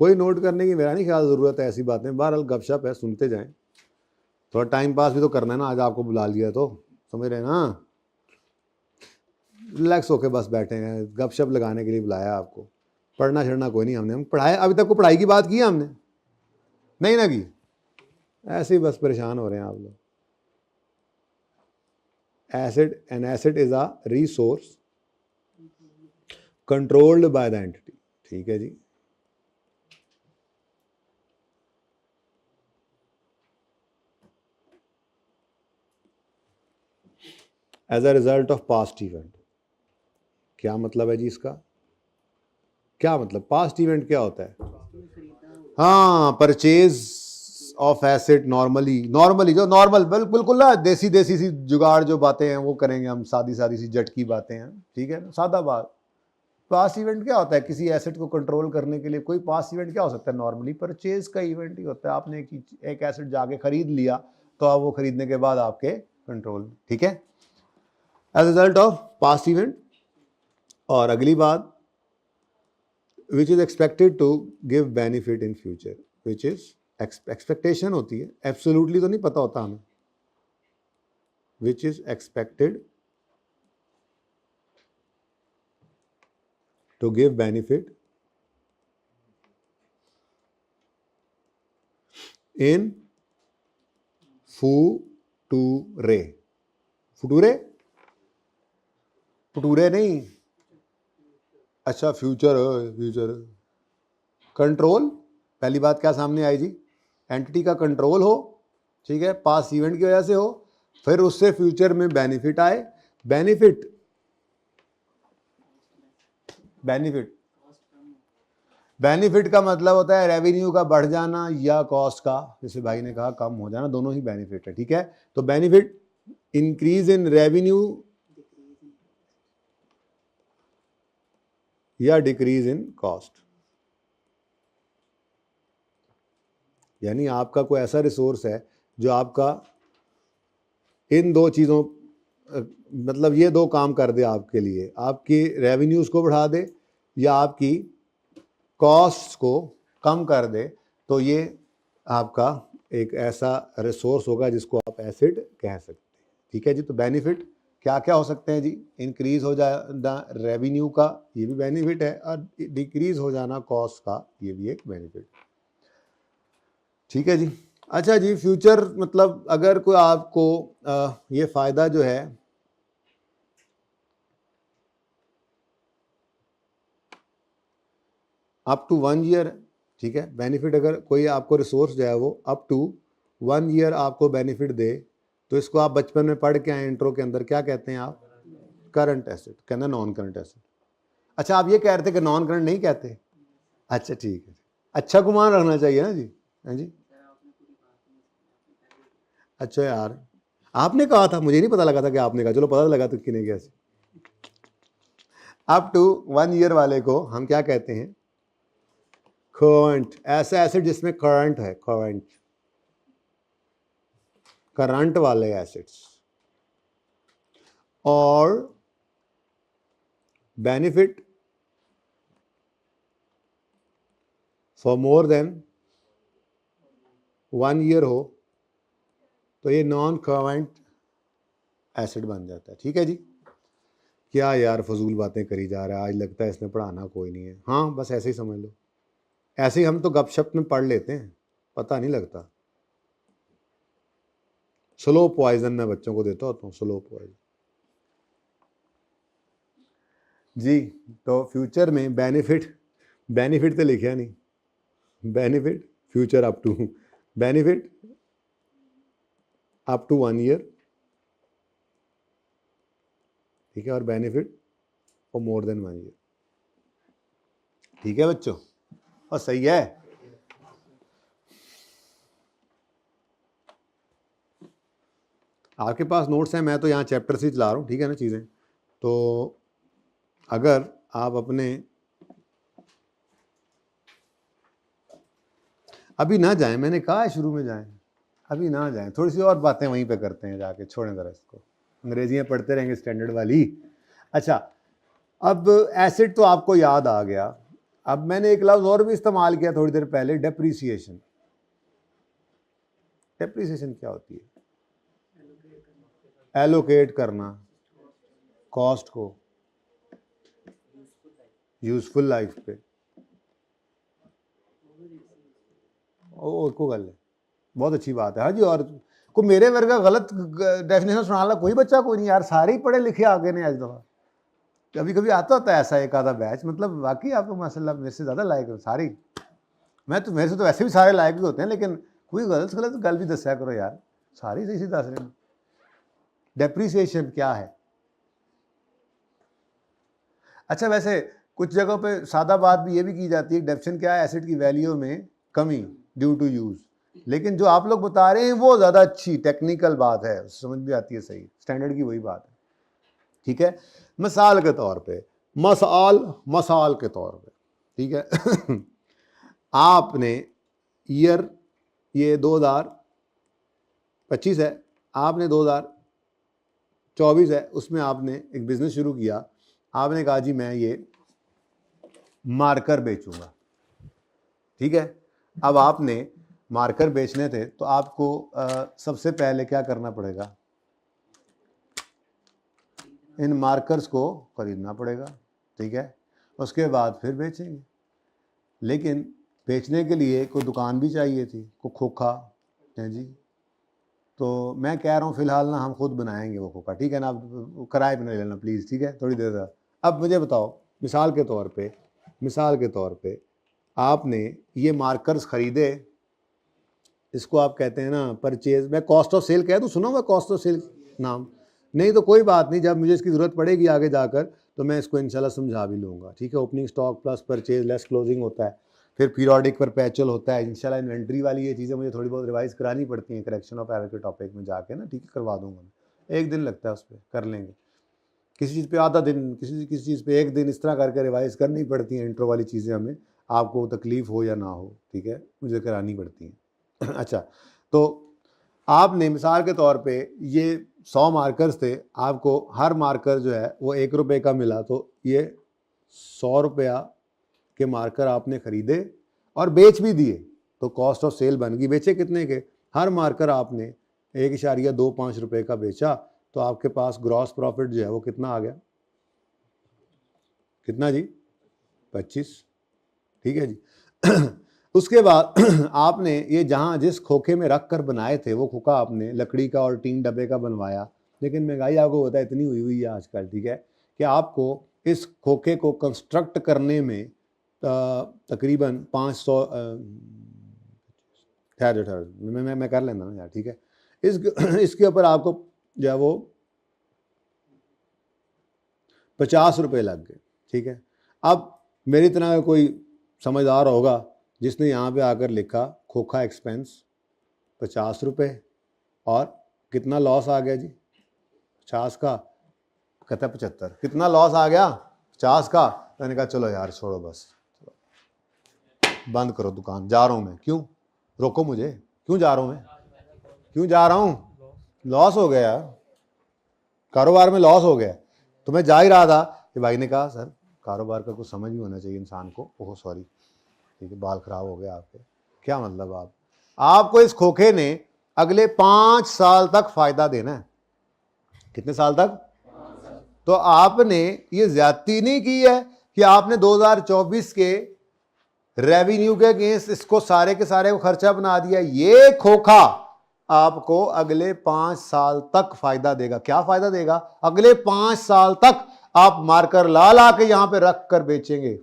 कोई नोट करने की मेरा नहीं ख्याल ज़रूरत है, ऐसी बातें बहरहाल गपशप है, सुनते जाएं, थोड़ा टाइम पास भी तो करना है ना, आज आपको बुला लिया तो समझ रहे हैं ना, रिलैक्स होके बस बैठे हैं, गपशप लगाने के लिए बुलाया आपको, पढ़ना छढ़ना कोई नहीं, हम पढ़ाया अभी तक को, पढ़ाई की बात की है हमने नहीं ना की, ऐसे ही बस परेशान हो रहे हैं आप लोग। Asset, an asset is a resource controlled by the entity, ठीक है जी। As a result of past event, क्या मतलब है जी इसका? क्या मतलब पास्ट इवेंट क्या होता है? हाँ, परचेज ऑफ एसेट, नॉर्मली जो नॉर्मल बिल्कुल ना देसी सी जुगाड़ जो बातें हैं वो करेंगे हम, सादी सी जट की बातें हैं, ठीक है, सादा बात। पास्ट इवेंट क्या होता है? किसी एसेट को कंट्रोल करने के लिए कोई पास्ट इवेंट क्या हो सकता है? नॉर्मली परचेज का इवेंट ही होता है, आपने एक एसेट जाके खरीद लिया तो अब वो खरीदने के बाद आपके कंट्रोल, ठीक है, as result of past event. और अगली बात, which is expected to give benefit in future, which is expectation होती है, एब्सोल्युटली तो नहीं पता होता हमें, which is expected to give benefit in future, future, future नहीं, अच्छा फ्यूचर कंट्रोल, पहली बात क्या सामने आई जी, एंटिटी का कंट्रोल हो, ठीक है, पास इवेंट की वजह से हो, फिर उससे फ्यूचर में बेनिफिट आए। बेनिफिट बेनिफिट का मतलब होता है रेवेन्यू का बढ़ जाना या कॉस्ट का, जैसे भाई ने कहा, कम हो जाना, दोनों ही बेनिफिट है, ठीक है। तो बेनिफिट, इंक्रीज इन रेवेन्यू या डिक्रीज इन कॉस्ट, यानी आपका कोई ऐसा रिसोर्स है जो आपका इन दो चीज़ों, मतलब ये दो काम कर दे आपके लिए, आपकी रेवेन्यूज़ को बढ़ा दे या आपकी कॉस्ट को कम कर दे, तो ये आपका एक ऐसा रिसोर्स होगा जिसको आप एसेट कह सकते हैं, ठीक है जी। तो बेनिफिट क्या क्या हो सकते हैं जी? इंक्रीज हो जाना रेवेन्यू का, ये भी बेनिफिट है, और डिक्रीज हो जाना कॉस्ट का, ये भी एक बेनिफिट, ठीक है जी। अच्छा जी, फ्यूचर मतलब अगर कोई आपको ये फ़ायदा जो है अप टू 1 ईयर, ठीक है, बेनिफिट, अगर कोई आपको रिसोर्स जो है वो अप टू 1 ईयर आपको बेनिफिट दे, तो इसको आप बचपन में पढ़ के आए इंट्रो के अंदर, क्या कहते हैं आप? करंट एसेट, कहना नॉन करंट एसेट। अच्छा आप ये कह रहे थे कि नॉन करंट नहीं कहते? अच्छा ठीक है, अच्छा गुमान रखना चाहिए ना जी, हाँ जी। अच्छा यार, आपने कहा था, मुझे नहीं पता लगा था कि आपने कहा, चलो पता लगा तो किने कैसे। अप टू 1 ईयर वाले को हम क्या कहते हैं? करंट, ऐसा एसेट जिसमें करंट है, करंट वाले एसेट्स। और benefit for more than 1 year हो तो ये नॉन करंट एसेट बन जाता है। ठीक है जी। क्या यार फजूल बातें करी जा रहा है, आज लगता है इसमें पढ़ाना कोई नहीं है। हाँ बस ऐसे ही समझ लो, ऐसे ही हम तो गपशप में पढ़ लेते हैं, पता नहीं लगता। स्लो पॉइजन मैं बच्चों को देता होता हूँ, स्लो पॉइजन जी। तो फ्यूचर में बेनिफिट तो लिखा नहीं, benefit future up to, benefit up to 1 year, ठीक है, और benefit for more than 1 year. ठीक है बच्चों, और सही है। आपके पास नोट्स हैं, मैं तो यहाँ चैप्टर से चला रहा हूँ, ठीक है ना चीज़ें। तो अगर आप अपने अभी ना जाएं, मैंने कहा है शुरू में जाएं, अभी ना जाएं, थोड़ी सी और बातें वहीं पे करते हैं जाके, छोड़ें ज़रा इसको, अंग्रेजियाँ पढ़ते रहेंगे स्टैंडर्ड वाली। अच्छा, अब एसिड तो आपको याद आ गया। अब मैंने एक लफ्ज़ और भी इस्तेमाल किया थोड़ी देर पहले, डेप्रीसिएशन। डेप्रीसिएशन क्या होती है? एलोकेट करना कॉस्ट को यूजफुल लाइफ पे। और को गल है, बहुत अच्छी बात है। हाँ जी, और को मेरे वर्गा गलत डेफिनेशन सुनाना कोई बच्चा कोई नहीं यार, सारे ही पढ़े लिखे आगे ने आज दफ़ा। कभी कभी आता होता है ऐसा एक आधा बैच, मतलब वाकई आपको माशाल्लाह मेरे से ज़्यादा लायक हो सारी। मैं तो मेरे से तो वैसे भी सारे लायक ही होते हैं, लेकिन कोई गलत गल भी दस्या करो यार, सारी सही दस रहे हैं। डेप्रीसिएशन क्या है? अच्छा, वैसे कुछ जगहों पे सादा बात भी ये भी की जाती है, डेप्शन क्या है? एसिड की वैल्यू में कमी ड्यू टू यूज़। लेकिन जो आप लोग बता रहे हैं वो ज़्यादा अच्छी टेक्निकल बात है, समझ भी आती है, सही स्टैंडर्ड की वही बात है। ठीक है, मिसाल के तौर पे, मसाल के तौर पे, ठीक है आपने ईयर ये 2025 है, आपने 2024 है, उसमें आपने एक बिज़नेस शुरू किया। आपने कहा जी मैं ये मार्कर बेचूंगा, ठीक है। अब आपने मार्कर बेचने थे तो आपको सबसे पहले क्या करना पड़ेगा? इन मार्कर्स को खरीदना पड़ेगा, ठीक है। उसके बाद फिर बेचेंगे, लेकिन बेचने के लिए कोई दुकान भी चाहिए थी, कोई खोखा है जी। तो मैं कह रहा हूँ फ़िलहाल ना हम खुद बनाएंगे वो खोखा, ठीक है ना। आप किराए पे नहीं लेना प्लीज़, ठीक है, थोड़ी देर तक। अब मुझे बताओ, मिसाल के तौर पे आपने ये मार्कर्स ख़रीदे, इसको आप कहते हैं ना परचेज। मैं कॉस्ट ऑफ सेल कह दूँ, सुनो, मैं कॉस्ट ऑफ सेल नाम नहीं तो कोई बात नहीं, जब मुझे इसकी ज़रूरत पड़ेगी आगे जाकर तो मैं इसको इंशाल्लाह समझा भी लूँगा, ठीक है। Opening stock plus purchase less closing होता है, फिर पीरियोडिक परपेचुअल होता है। इंशाल्लाह इन्वेंट्री वाली ये चीज़ें मुझे थोड़ी बहुत रिवाइज़ करानी पड़ती हैं करेक्शन ऑफ एरर के टॉपिक में जाके ना, ठीक है, करवा दूँगा मैं। 1 दिन लगता है उस पर, कर लेंगे। किसी चीज़ पे आधा दिन, किसी चीज़ पे 1 दिन, इस तरह करके रिवाइज़ करनी पड़ती हैं इंट्रो वाली चीज़ें हमें, आपको तकलीफ़ हो या ना हो, ठीक है, मुझे करानी पड़ती हैं अच्छा, तो आपने मिसाल के तौर पे ये 100 मार्कर्स थे, आपको हर मार्कर जो है वो 1 रुपये का मिला, तो ये 100 रुपया के मार्कर आपने ख़रीदे और बेच भी दिए, तो कॉस्ट ऑफ सेल बन गई। बेचे कितने के? हर मार्कर आपने 1.25 रुपये का बेचा, तो आपके पास ग्रॉस प्रॉफिट जो है वो कितना आ गया? कितना जी? 25, ठीक है जी उसके बाद आपने ये जहाँ जिस खोखे में रख कर बनाए थे वो खोखा आपने लकड़ी का और 3 डब्बे का बनवाया, लेकिन महंगाई आपको पता है इतनी हुई है आजकल, ठीक है, कि आपको इस खोखे को कंस्ट्रक्ट करने में तकरीबन 500 ठहर मैं कर लेना ना यार, ठीक है। इसके ऊपर आपको जो है वो 50 रुपये लग गए, ठीक है। अब मेरी तरह कोई समझदार होगा जिसने यहाँ पे आकर लिखा खोखा एक्सपेंस 50 रुपये, और कितना लॉस आ गया जी? 50 का, कहता 75, कितना लॉस आ गया? 50 का। मैंने कहा चलो यार छोड़ो, बस बंद करो दुकान, जा रहा हूँ मैं। क्यों? रोको मुझे, क्यों जा रहा हूँ मैं? क्यों जा रहा हूँ? लॉस हो गया यार, कारोबार में लॉस हो गया। तो मैं जा ही रहा था कि भाई ने कहा सर कारोबार का कुछ समझ भी होना चाहिए इंसान को। ओह सॉरी, ठीक है, बाल खराब हो गया आपके। क्या मतलब? आपको इस खोखे ने अगले 5 साल तक फायदा देना है, कितने साल तक? तो आपने ये ज्यादती नहीं की है कि आपने 2024 के रेवेन्यू के अगेंस्ट इसको सारे के सारे को खर्चा बना दिया। ये खोखा आपको अगले 5 साल तक फायदा देगा। क्या फायदा देगा? अगले 5 साल तक आप मार्कर ला ला के यहां पे रख कर बेचेंगे।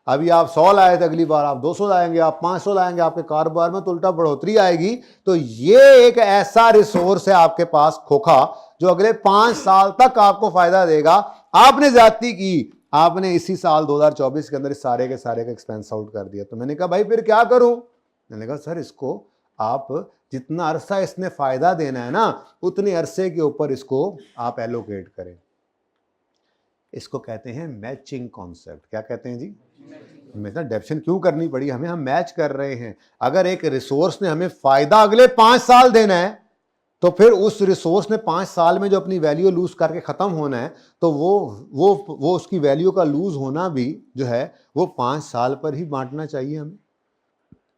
अभी आप 100 लाए थे, अगली बार आप 200 लाएंगे, आप 500 लाएंगे, आपके कारोबार में तो उल्टा बढ़ोतरी आएगी। तो ये एक ऐसा रिसोर्स है आपके पास खोखा, जो अगले 5 साल तक आपको फायदा देगा। आपने ज्यादती की, आपने इसी साल 2024 के अंदर इस सारे के सारे का एक्सपेंस आउट कर दिया। तो मैंने कहा भाई फिर क्या करूं? मैंने कहा सर इसको आप जितना अरसा इसने फायदा देना है ना, उतने अरसे के ऊपर इसको आप एलोकेट करें। इसको कहते हैं मैचिंग कॉन्सेप्ट। क्या कहते हैं जी? हमें डेप्शन क्यों करनी पड़ी? हम मैच कर रहे हैं। अगर एक रिसोर्स ने हमें फायदा अगले 5 साल देना है, तो फिर उस रिसोर्स ने 5 साल में जो अपनी वैल्यू लूज करके खत्म होना है, तो वो उसकी वैल्यू का लूज होना भी जो है वो 5 साल पर ही बांटना चाहिए हमें।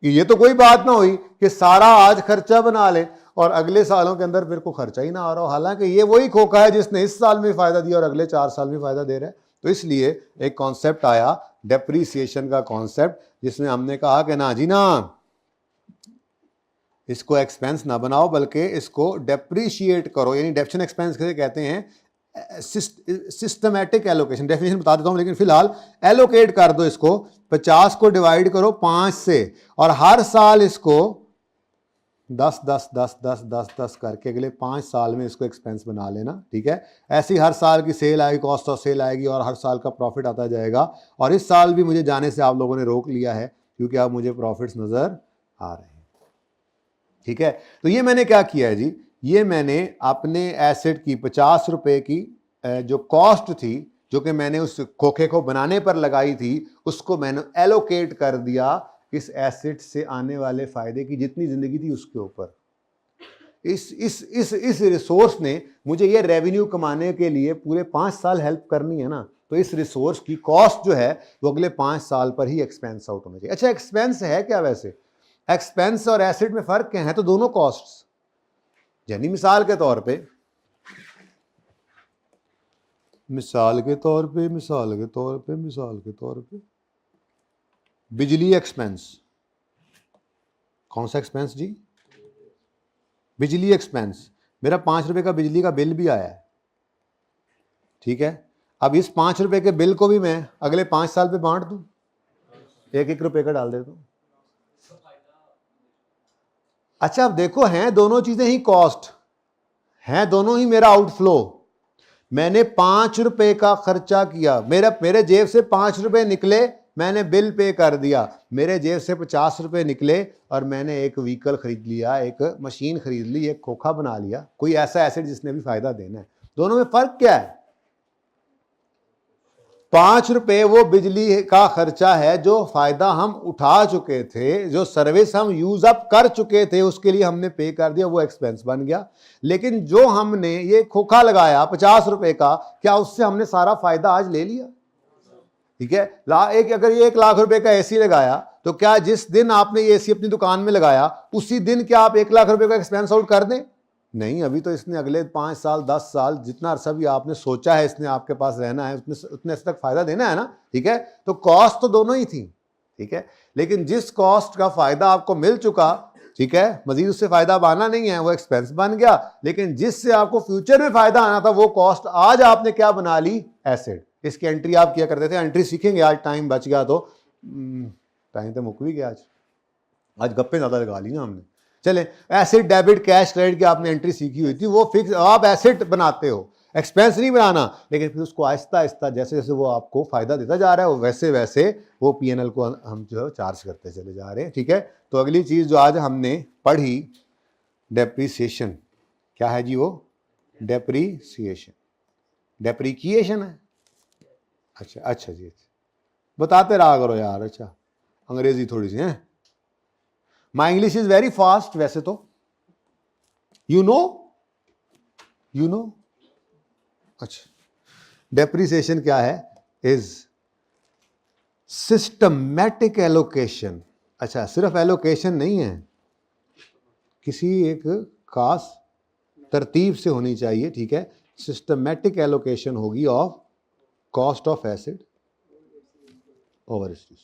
ये तो कोई बात ना हुई कि सारा आज खर्चा बना ले और अगले सालों के अंदर फिर को खर्चा ही ना आ रहा हो। हालांकि ये वही खोखा है जिसने इस साल में फायदा दिया और अगले 4 साल में फायदा दे रहा है। तो इसलिए एक कॉन्सेप्ट आया डेप्रीसिएशन का कॉन्सेप्ट, जिसमें हमने कहा कि ना जी ना, इसको एक्सपेंस ना बनाओ बल्कि इसको डेप्रीशिएट करो। यानी डेप्शन एक्सपेंस कैसे कहते हैं? Systematic allocation. डेफिनेशन बता देता हूं, लेकिन फिलहाल एलोकेट कर दो इसको। 50 को डिवाइड करो 5 से और हर साल इसको 10 10 10 10 10 10 करके अगले 5 साल में इसको एक्सपेंस बना लेना। ठीक है? ऐसी हर साल की सेल आएगी, कॉस्ट ऑफ सेल आएगी और हर साल का प्रॉफिट आता जाएगा। और इस साल भी मुझे जाने से आप लोगों ने रोक लिया है क्योंकि अब मुझे प्रॉफिट्स नजर आ रहे हैं। ठीक है? तो ये मैंने क्या किया है जी, ये मैंने अपने एसेट की 50 रुपए की जो कॉस्ट थी, जो कि मैंने उस खोखे को बनाने पर लगाई थी, उसको मैंने एलोकेट कर दिया इस एसेट से आने वाले फायदे की जितनी जिंदगी थी उसके ऊपर। इस रिसोर्स ने मुझे ये रेवेन्यू कमाने के लिए पूरे 5 साल हेल्प करनी है ना, तो इस रिसोर्स की कॉस्ट जो है वो अगले 5 साल पर ही एक्सपेंस आउट होना चाहिए। अच्छा, एक्सपेंस है क्या वैसे? एक्सपेंस और एसेट में फर्क क्या है? तो दोनों कॉस्ट्स। यानी मिसाल के तौर पे बिजली एक्सपेंस। कौन सा एक्सपेंस जी? बिजली एक्सपेंस। मेरा 5 रुपए का बिजली का बिल भी आया है। ठीक है? अब इस 5 रुपए के बिल को भी मैं अगले 5 साल पे बांट दूं, 1-1 रुपए का डाल देता हूं। अच्छा, अब देखो, हैं दोनों चीजें ही कॉस्ट, हैं दोनों ही मेरा आउटफ्लो। मैंने 5 रुपए का खर्चा किया, मेरे जेब से 5 रुपए निकले, मैंने बिल पे कर दिया। मेरे जेब से 50 रुपए निकले और मैंने एक व्हीकल खरीद लिया, एक मशीन खरीद ली, एक खोखा बना लिया, कोई ऐसा एसेट जिसने भी फायदा देना है। दोनों में फर्क क्या है? 5 रुपए वो बिजली का खर्चा है जो फायदा हम उठा चुके थे, जो सर्विस हम यूज अप कर चुके थे, उसके लिए हमने पे कर दिया, वो एक्सपेंस बन गया। लेकिन जो हमने ये खोखा लगाया 50 रुपए का, क्या उससे हमने सारा फायदा आज ले लिया? ठीक है? अगर ये 1 लाख रुपए का एसी लगाया, तो क्या जिस दिन आपने ये एसी अपनी दुकान में लगाया उसी दिन क्या आप 1 लाख रुपए का एक्सपेंस आउट कर दें? नहीं, अभी तो इसने अगले 5 साल 10 साल जितना अरसा भी आपने सोचा है इसने आपके पास रहना है, उतने तक फायदा देना है ना। ठीक है? तो कॉस्ट तो दोनों ही थी। ठीक है? लेकिन जिस कॉस्ट का फायदा आपको मिल चुका, ठीक है, मजीद उससे फायदा अब आना नहीं है, वो एक्सपेंस बन गया। लेकिन जिससे आपको फ्यूचर में फायदा आना था, वो कॉस्ट आज आपने क्या बना ली? एसेट। इसकी एंट्री आप किया करते थे। एंट्री सीखेंगे, आज टाइम बच गया तो टाइम तो मुक भी गया। आज गप्पे ज्यादा लगा ली ना हमने। चले, एसेट, डेबिट, कैश, क्रेडिट की आपने एंट्री सीखी हुई थी, वो फिक्स आप एसेट बनाते हो, एक्सपेंस नहीं बनाना। लेकिन फिर उसको आहिस्ता आहिस्ता जैसे जैसे वो आपको फायदा देता जा रहा है, वैसे वैसे वो पीएनएल को हम जो है चार्ज करते चले जा रहे हैं। ठीक है? तो अगली चीज जो आज हमने पढ़ी, डेप्रीसिएशन। क्या है जी वो? डेप्रीसिएशन। डेप्रीकिएशन है। अच्छा जी, बताते रहा करो यार। अच्छा, अंग्रेजी थोड़ी सी है। My English is very fast वैसे तो, यू नो। अच्छा, डेप्रीसिएशन क्या है? Is systematic allocation. अच्छा, सिर्फ एलोकेशन नहीं है, किसी एक खास तरतीब से होनी चाहिए, ठीक है। सिस्टमेटिक एलोकेशन होगी of cost of acid over acid.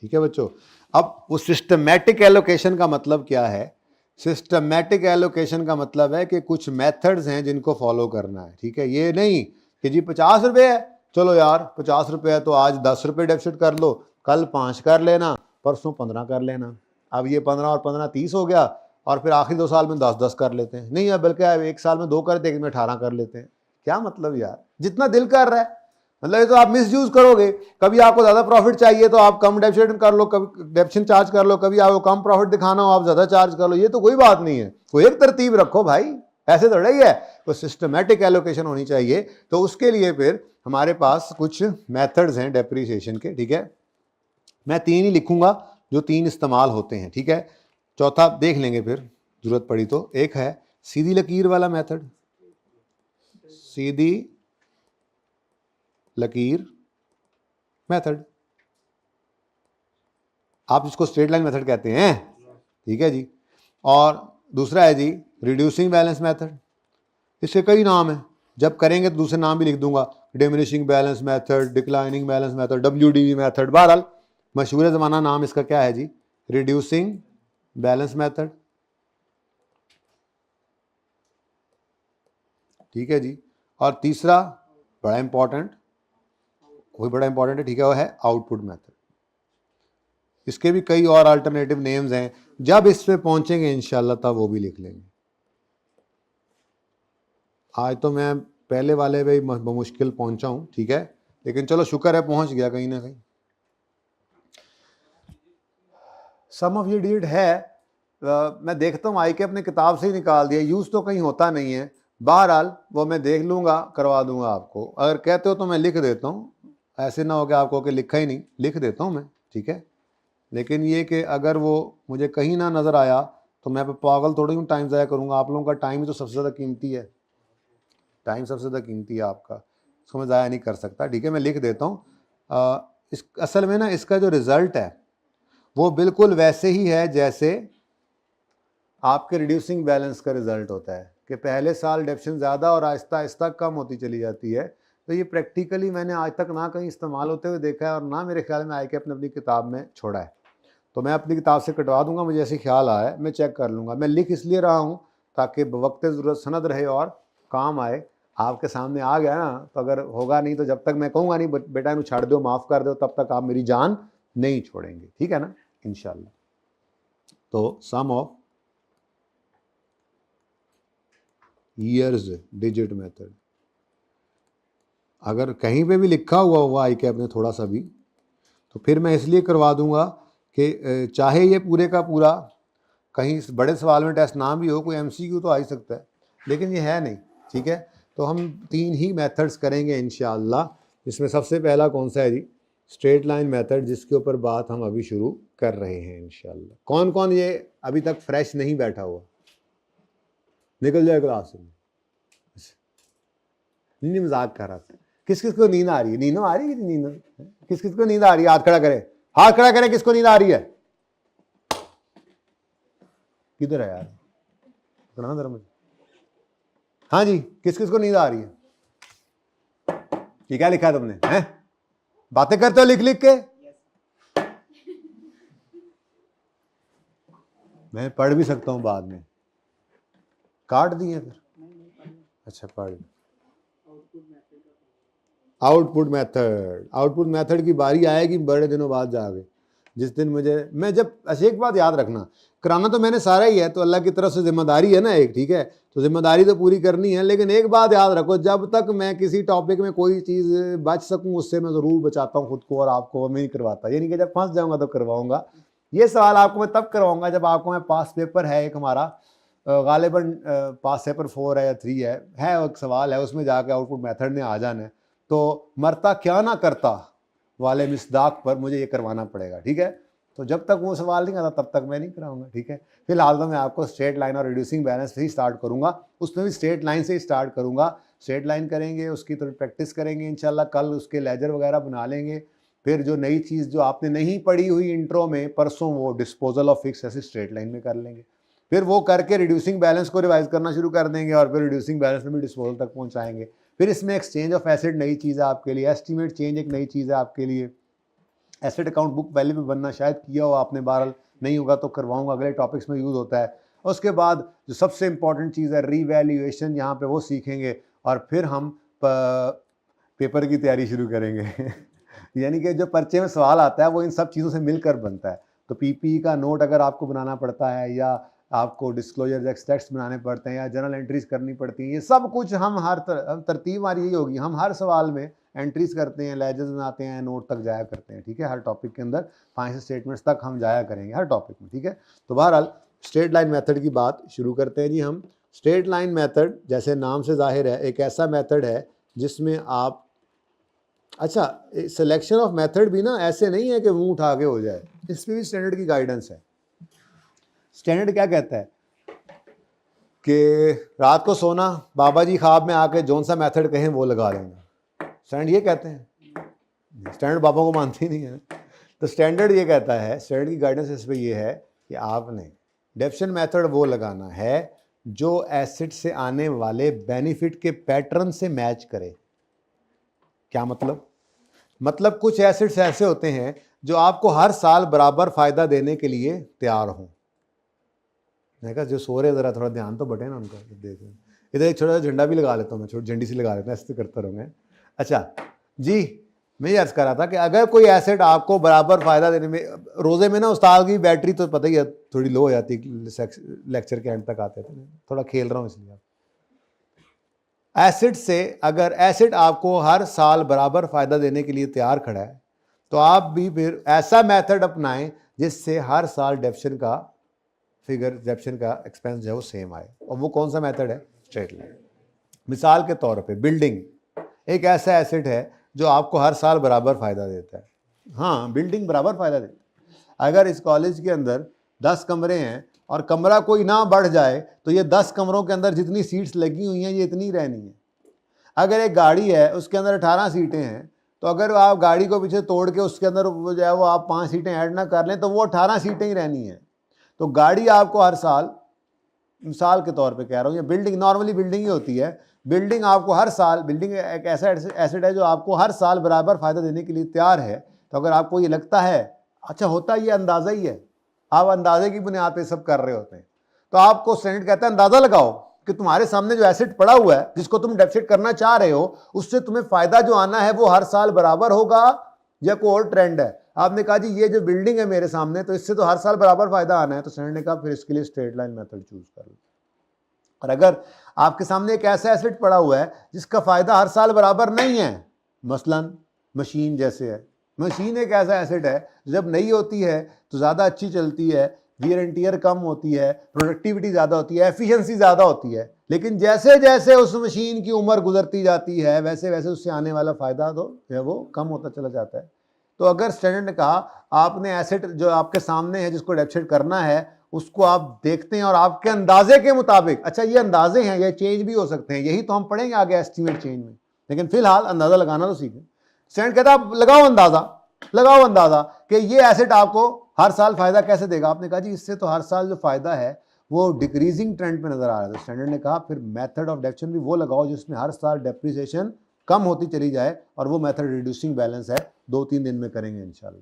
ठीक है बच्चों। अब वो सिस्टमैटिक एलोकेशन का मतलब क्या है? सिस्टमैटिक एलोकेशन का मतलब है कि कुछ मेथड्स हैं जिनको फॉलो करना है, ठीक है। ये नहीं कि जी 50 रुपये है, चलो यार 50 रुपये है तो आज 10 रुपये डेफिसिट कर लो, कल 5 कर लेना, परसों 15 कर लेना। अब ये 15 और 15 30 हो गया, और फिर आखिरी 2 साल में 10-10 कर लेते हैं। नहीं है, बल्कि 1 साल में 2 करते, 1 में 18 कर लेते हैं। क्या मतलब यार, जितना दिल कर रहा है। मतलब ये तो आप मिस यूज करोगे। कभी आपको ज्यादा प्रॉफिट चाहिए तो आप कम डेप्शन कर लो, कभी डेप्शन चार्ज कर लो, कभी आपको कम प्रॉफिट दिखाना हो आप ज्यादा चार्ज कर लो। ये तो कोई बात नहीं है, कोई एक तरतीब रखो भाई, ऐसे थोड़ा ही है। तो सिस्टमैटिक एलोकेशन होनी चाहिए। तो उसके लिए फिर हमारे पास कुछ मेथड्स हैं डेप्रिसिएशन के, ठीक है। मैं 3 ही लिखूंगा जो 3 इस्तेमाल होते हैं, ठीक है। चौथा देख लेंगे फिर जरूरत पड़ी तो। एक है सीधी लकीर वाला मेथड, सीधी लकीर मेथड, आप इसको स्ट्रेट लाइन मेथड कहते हैं, ठीक है जी। और दूसरा है जी रिड्यूसिंग बैलेंस मेथड। इसके कई नाम हैं, जब करेंगे तो दूसरे नाम भी लिख दूंगा, diminishing balance method, declining balance method, WDB method. बहरहाल मशहूर ज़माना नाम इसका क्या है जी? रिड्यूसिंग बैलेंस मेथड, ठीक है जी। और तीसरा बड़ा इंपॉर्टेंट, वही बड़ा इंपॉर्टेंट है, ठीक है, वो है आउटपुट मेथड। इसके भी कई और अल्टरनेटिव नेम्स हैं, जब इस पे पहुंचेंगे इंशाल्लाह तब वो भी लिख लेंगे। आज तो मैं पहले वाले पे मुश्किल पहुंचा हूं, ठीक है, लेकिन चलो शुक्र है पहुंच गया कहीं ना कहीं। सम ऑफ ये डिड है, मैं देखता हूँ आई के अपने किताब से ही निकाल दिया, यूज तो कहीं होता नहीं है। बहरहाल वो मैं देख लूंगा, करवा दूंगा आपको। अगर कहते हो तो मैं लिख देता हूँ, ऐसे ना हो कि आपको कि लिखा ही नहीं, लिख देता हूँ मैं, ठीक है। लेकिन ये कि अगर वो मुझे कहीं ना नज़र आया तो मैं पागल थोड़ी हूँ टाइम ज़ाया करूँगा। आप लोगों का टाइम ही तो सबसे ज़्यादा कीमती है, टाइम सबसे ज़्यादा कीमती है आपका, उसको मैं ज़ाया नहीं कर सकता, ठीक है। मैं लिख देता हूँ। इस असल में ना इसका जो रिज़ल्ट है वो बिल्कुल वैसे ही है जैसे आपके रिड्यूसिंग बैलेंस का रिज़ल्ट होता है कि पहले साल डेप्शन ज़्यादा और आहिस्ता आहिस्ता कम होती चली जाती है। तो ये प्रैक्टिकली मैंने आज तक ना कहीं इस्तेमाल होते हुए देखा है और ना मेरे ख्याल में आई के अपनी किताब में छोड़ा है। तो मैं अपनी किताब से कटवा दूंगा, मुझे ऐसे ख्याल आया है, मैं चेक कर लूँगा। मैं लिख इसलिए रहा हूँ ताकि वक्त ज़रूरत सनद रहे और काम आए। आपके सामने आ गया ना तो अगर होगा नहीं तो जब तक मैं कहूँगा नहीं बेटा इन्हें छाड़ दो, माफ़ कर दो, तब तक आप मेरी जान नहीं छोड़ेंगे, ठीक है ना, इंशाल्लाह। तो सम ऑफ ईयर्स डिजिट मेथड, अगर कहीं पे भी लिखा हुआ हुआ आई कैप ने थोड़ा सा भी, तो फिर मैं इसलिए करवा दूंगा कि चाहे ये पूरे का पूरा कहीं बड़े सवाल में टेस्ट ना भी हो, कोई MCQ तो आ ही सकता है, लेकिन ये है नहीं, ठीक है। तो हम 3 ही मेथड्स करेंगे इंशाअल्लाह। इसमें सबसे पहला कौन सा है जी? स्ट्रेट लाइन मेथड, जिसके ऊपर बात हम अभी शुरू कर रहे हैं इंशाअल्लाह। कौन कौन ये अभी तक फ्रेश नहीं बैठा हुआ? निकल जाए क्लास में। नहीं, मजाक कर रहा था। किस किस को नींद आ रही है? नींद आ रही है? नींद किस किस को नींद आ रही है? हाथ खड़ा करे, हाथ खड़ा करे, किसको नींद आ रही है? किधर है यार, पढ़ना जरा मुझे। हाँ जी, किस किस को नींद आ रही है? ये क्या लिखा है तुमने? हैं बातें करते हो लिख लिख के? मैं पढ़ भी सकता हूं बाद में, काट दिए फिर। अच्छा पढ़। आउटपुट मेथड, आउटपुट मेथड की बारी आएगी बड़े दिनों बाद जाके, जिस दिन मैं जब अच्छा एक बात याद रखना, कराना तो मैंने सारा ही है, तो अल्लाह की तरफ से जिम्मेदारी है ना एक, ठीक है। तो जिम्मेदारी तो पूरी करनी है, लेकिन एक बात याद रखो, जब तक मैं किसी टॉपिक में कोई चीज़ बच सकूं उससे मैं ज़रूर बचाता हूं खुद को, और आपको मैं नहीं करवाता। ये नहीं कि जब फंस जाऊंगा तो करवाऊंगा। ये सवाल आपको मैं तब करवाऊंगा जब आपको मैं पास पेपर है एक हमारा, गालिबन पास पेपर 4 है या 3 है एक सवाल है, उसमें जाके आउटपुट मेथड ने आ जाना है, तो मरता क्या ना करता वाले मिसदाक पर मुझे ये करवाना पड़ेगा, ठीक है। तो जब तक वो सवाल नहीं आता तब तक मैं नहीं कराऊंगा, ठीक है। फिलहाल तो मैं आपको स्ट्रेट लाइन और रिड्यूसिंग बैलेंस से ही स्टार्ट करूंगा, उसमें भी स्ट्रेट लाइन से ही स्टार्ट करूंगा। स्ट्रेट लाइन करेंगे, उसकी थोड़ी प्रैक्टिस करेंगे इंशाल्लाह, कल उसके लेजर वगैरह बना लेंगे, फिर जो नई चीज़ जो आपने नहीं पढ़ी हुई इंट्रो में परसों, वो डिस्पोजल ऑफ फिक्स ऐसे स्ट्रेट लाइन में कर लेंगे। फिर वो करके रिड्यूसिंग बैलेंस को रिवाइज करना शुरू कर देंगे और फिर रिड्यूसिंग बैलेंस में भी डिस्पोजल तक पहुंचाएंगे। फिर इसमें एक्सचेंज ऑफ एसेट नई चीज़ है आपके लिए, एस्टीमेट चेंज एक नई चीज़ है आपके लिए, एसेट अकाउंट बुक वैल्यू भी बनना शायद किया हो आपने, बहरहाल नहीं होगा तो करवाऊंगा, अगले टॉपिक्स में यूज़ होता है। उसके बाद जो सबसे इंपॉर्टेंट चीज़ है रीवैल्यूएशन, यहाँ पे वो सीखेंगे और फिर हम पेपर की तैयारी शुरू करेंगे यानी कि जो पर्चे में सवाल आता है वो इन सब चीज़ों से मिलकर बनता है। तो पीपीई का नोट अगर आपको बनाना पड़ता है या आपको डिस्क्लोजर एक्सट्रैक्ट्स बनाने पड़ते हैं या जर्नल एंट्रीज करनी पड़ती हैं, ये सब कुछ हम तरतीब हमारी यही होगी, हम हर सवाल में एंट्रीज करते हैं, लेजर्स बनाते हैं, नोट तक जाया करते हैं, ठीक है। हर टॉपिक के अंदर फाइनेंशियल स्टेटमेंट्स तक हम जाया करेंगे हर टॉपिक में, ठीक है। तो बहरहाल स्ट्रेट लाइन मेथड की बात शुरू करते हैं जी हम। स्ट्रेट लाइन मेथड जैसे नाम से जाहिर है एक ऐसा मेथड है जिसमें आप, अच्छा सिलेक्शन ऑफ मेथड भी ना ऐसे नहीं है कि मुंह उठा के हो जाए, इसमें भी स्टैंडर्ड की गाइडेंस है। स्टैंडर्ड क्या कहता है कि रात को सोना, बाबा जी ख्वाब में आके जौन सा मेथड कहें वो लगा लेंगे, स्टैंडर्ड ये कहते हैं। स्टैंडर्ड बाबा को मानते ही नहीं है। तो स्टैंडर्ड ये कहता है, स्टैंडर्ड की गाइडेंस इस पर ये है कि आपने डेफिशन मेथड वो लगाना है जो एसेट से आने वाले बेनिफिट के पैटर्न से मैच करे। क्या मतलब कुछ एसेट्स ऐसे होते हैं जो आपको हर साल बराबर फायदा देने के लिए तैयार हों। मैं कहा जो सो रहे ज़रा थोड़ा ध्यान तो बटे ना उनका, देख इधर एक छोटा सा झंडा भी लगा लेता हूँ मैं, छोटी झंडी सी लगा लेता हूँ, ऐसे करता रहूँगा। अच्छा जी, मैं ये अर्ज़ कर रहा था कि अगर कोई एसेट आपको बराबर फ़ायदा देने में, रोज़े में ना उस्ताद की बैटरी तो पता ही है थोड़ी लो हो जाती है, लेक्चर के एंड तक आते थे, थोड़ा खेल रहा हूँ इसलिए। एसेट से अगर एसेट आपको हर साल बराबर फ़ायदा देने के लिए तैयार खड़ा है तो आप भी फिर ऐसा मेथड अपनाएं जिससे हर साल डेफिशन का फिगर, डेफिशन का एक्सपेंस जो है वो सेम आए। और वो कौन सा मेथड है? Straight line. मिसाल के तौर पे बिल्डिंग एक ऐसा एसेट है जो आपको हर साल बराबर फ़ायदा देता है। हाँ, बिल्डिंग बराबर फ़ायदा देती है। अगर इस कॉलेज के अंदर 10 कमरे हैं और कमरा कोई ना बढ़ जाए तो ये 10 कमरों के अंदर जितनी सीट्स लगी हुई हैं ये इतनी रहनी है। अगर एक गाड़ी है उसके अंदर 18 सीटें हैं तो अगर आप गाड़ी को पीछे तोड़ के उसके अंदर वो जो है वो आप 5 सीटें ऐड ना कर लें तो वो 18 सीटें ही रहनी है। तो गाड़ी आपको हर साल, मिसाल के तौर पे कह रहा हूँ, ये बिल्डिंग नॉर्मली बिल्डिंग ही होती है, बिल्डिंग आपको हर साल, बिल्डिंग एक ऐसा एसेट है जो आपको हर साल बराबर फ़ायदा देने के लिए तैयार है। तो अगर आपको ये लगता है, अच्छा होता ये अंदाज़ा ही है, आप अंदाजे की बुनियाद पे सब कर रहे होते हैं, तो आपको स्टैंडर्ड कहता है अंदाज़ा लगाओ कि तुम्हारे सामने जो एसेट पड़ा हुआ है जिसको तुम डेफिसिट करना चाह रहे हो उससे तुम्हें फ़ायदा जो आना है वो हर साल बराबर होगा या कोई और ट्रेंड है। आपने कहा जी ये जो बिल्डिंग है मेरे सामने तो इससे तो हर साल बराबर फायदा आना है, तो स्टैंडर्ड ने कहा फिर इसके लिए स्ट्रेट लाइन मेथड चूज कर लो। और अगर आपके सामने एक ऐसा एसेट पड़ा हुआ है जिसका फायदा हर साल बराबर नहीं है, मसलन मशीन जैसे है, मशीन एक ऐसा एसेट है जब नई होती है तो ज़्यादा अच्छी चलती है, वियर एंड टियर कम होती है, प्रोडक्टिविटी ज़्यादा होती है, एफिशिएंसी ज़्यादा होती है, लेकिन जैसे जैसे उस मशीन की उम्र गुजरती जाती है वैसे वैसे उससे आने वाला फ़ायदा तो है वो कम होता चला जाता है। तो अगर स्टैंडर्ड ने कहा आपने एसेट जो आपके सामने है जिसको डेफिसिट करना है उसको आप देखते हैं और आपके अंदाजे के मुताबिक, अच्छा ये अंदाजे हैं, ये चेंज भी हो सकते हैं, यही तो हम पढ़ेंगे आगे एस्टीमेट चेंज में, लेकिन फिलहाल अंदाज़ा लगाना तो सीखें। स्टैंडर्ड कहता है आप लगाओ अंदाज़ा कि ये एसेट आपको हर साल फायदा कैसे देगा। आपने कहा जी इससे तो हर साल जो फायदा है वो डिक्रीजिंग ट्रेंड पे नजर आ रहा है। तो स्टैंडर्ड ने कहा फिर मेथड ऑफ डेफिसिशन भी वो लगाओ जिसमें हर साल डेप्रिसिएशन कम होती चली जाए, और वो मेथड रिड्यूसिंग बैलेंस है, 2-3 दिन में करेंगे इंशाल्लाह।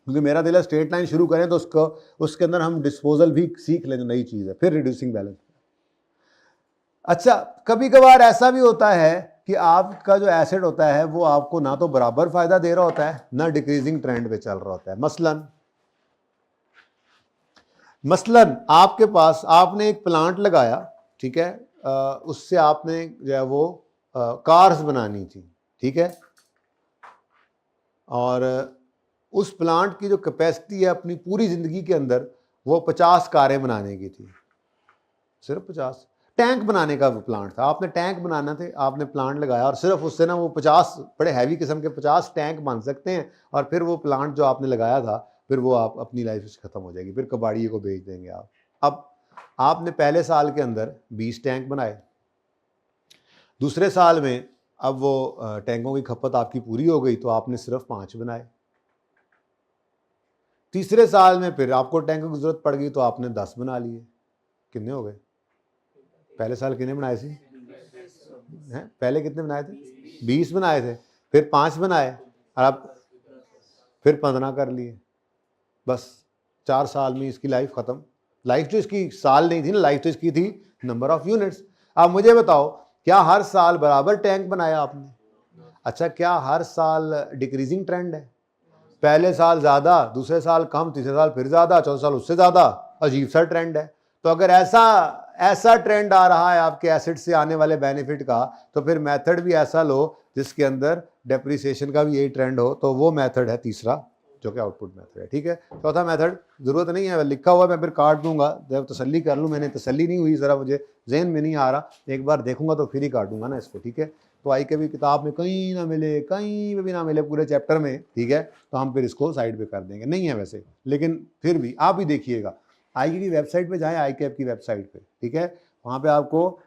क्योंकि मेरा दिल है स्ट्रेट लाइन शुरू करें तो उसके अंदर हम डिस्पोजल भी सीख लें जो नई चीज़ है, फिर रिड्यूसिंग बैलेंस। अच्छा कभी कभार ऐसा भी होता है कि आपका जो एसेट होता है वो आपको ना तो बराबर फायदा दे रहा होता है ना डिक्रीजिंग ट्रेंड पे चल रहा होता है। मसलन आपके पास आपने एक प्लांट लगाया, ठीक है, उससे आपने जो है वो कार्स बनानी थी, ठीक है, और उस प्लांट की जो कैपेसिटी है अपनी पूरी ज़िंदगी के अंदर वो 50 कारें बनाने की थी, सिर्फ 50। टैंक बनाने का प्लांट था, आपने टैंक बनाना थे, आपने प्लांट लगाया और सिर्फ उससे ना वो 50 बड़े हैवी किस्म के 50 टैंक बन सकते हैं, और फिर वो प्लांट जो आपने लगाया था फिर वो आप अपनी लाइफ से ख़त्म हो जाएगी, फिर कबाड़िए को बेच देंगे आप। अब आपने पहले साल के अंदर 20 टैंक बनाए, दूसरे साल में अब वो टैंकों की खपत आपकी पूरी हो गई तो आपने सिर्फ 5 बनाए। तीसरे साल में फिर आपको टैंकों की जरूरत पड़ गई तो आपने 10 बना लिए। कितने हो गए? पहले साल कितने बनाए थे? हैं? पहले कितने बनाए थे? 20 बनाए थे, फिर 5 बनाए और अब फिर 15 कर लिए। बस 4 साल में इसकी लाइफ खत्म। लाइफ जो इसकी साल नहीं थी ना, लाइफ तो इसकी थी नंबर ऑफ यूनिट्स। अब मुझे बताओ, क्या हर साल बराबर टैंक बनाया आपने? अच्छा, क्या हर साल डिक्रीजिंग ट्रेंड है? पहले साल ज्यादा, दूसरे साल कम, तीसरे साल फिर ज्यादा, चौथे साल उससे ज्यादा। अजीब सा ट्रेंड है। तो अगर ऐसा ट्रेंड आ रहा है आपके एसेट से आने वाले बेनिफिट का, तो फिर मेथड भी ऐसा लो जिसके अंदर डेप्रिसिएशन का भी यही ट्रेंड हो। तो वो मेथड है तीसरा, जो कि आउटपुट मेथड है। ठीक है, चौथा मेथड जरूरत नहीं है, लिखा हुआ मैं फिर काट दूंगा, जब तसल्ली कर लूँ। मैंने तसल्ली नहीं हुई, जरा मुझे जहन में नहीं आ रहा, एक बार देखूंगा तो फिर ही काटूंगा ना इसको। ठीक है, तो आई के भी किताब में कहीं ना मिले, कहीं पे भी ना मिले पूरे चैप्टर में, ठीक है, तो हम फिर इसको साइड पे कर देंगे। नहीं है वैसे, लेकिन फिर भी आप ही देखिएगा, आई की वेबसाइट पे जाएं, आई कैप की वेबसाइट पे, ठीक है, वहाँ पे आपको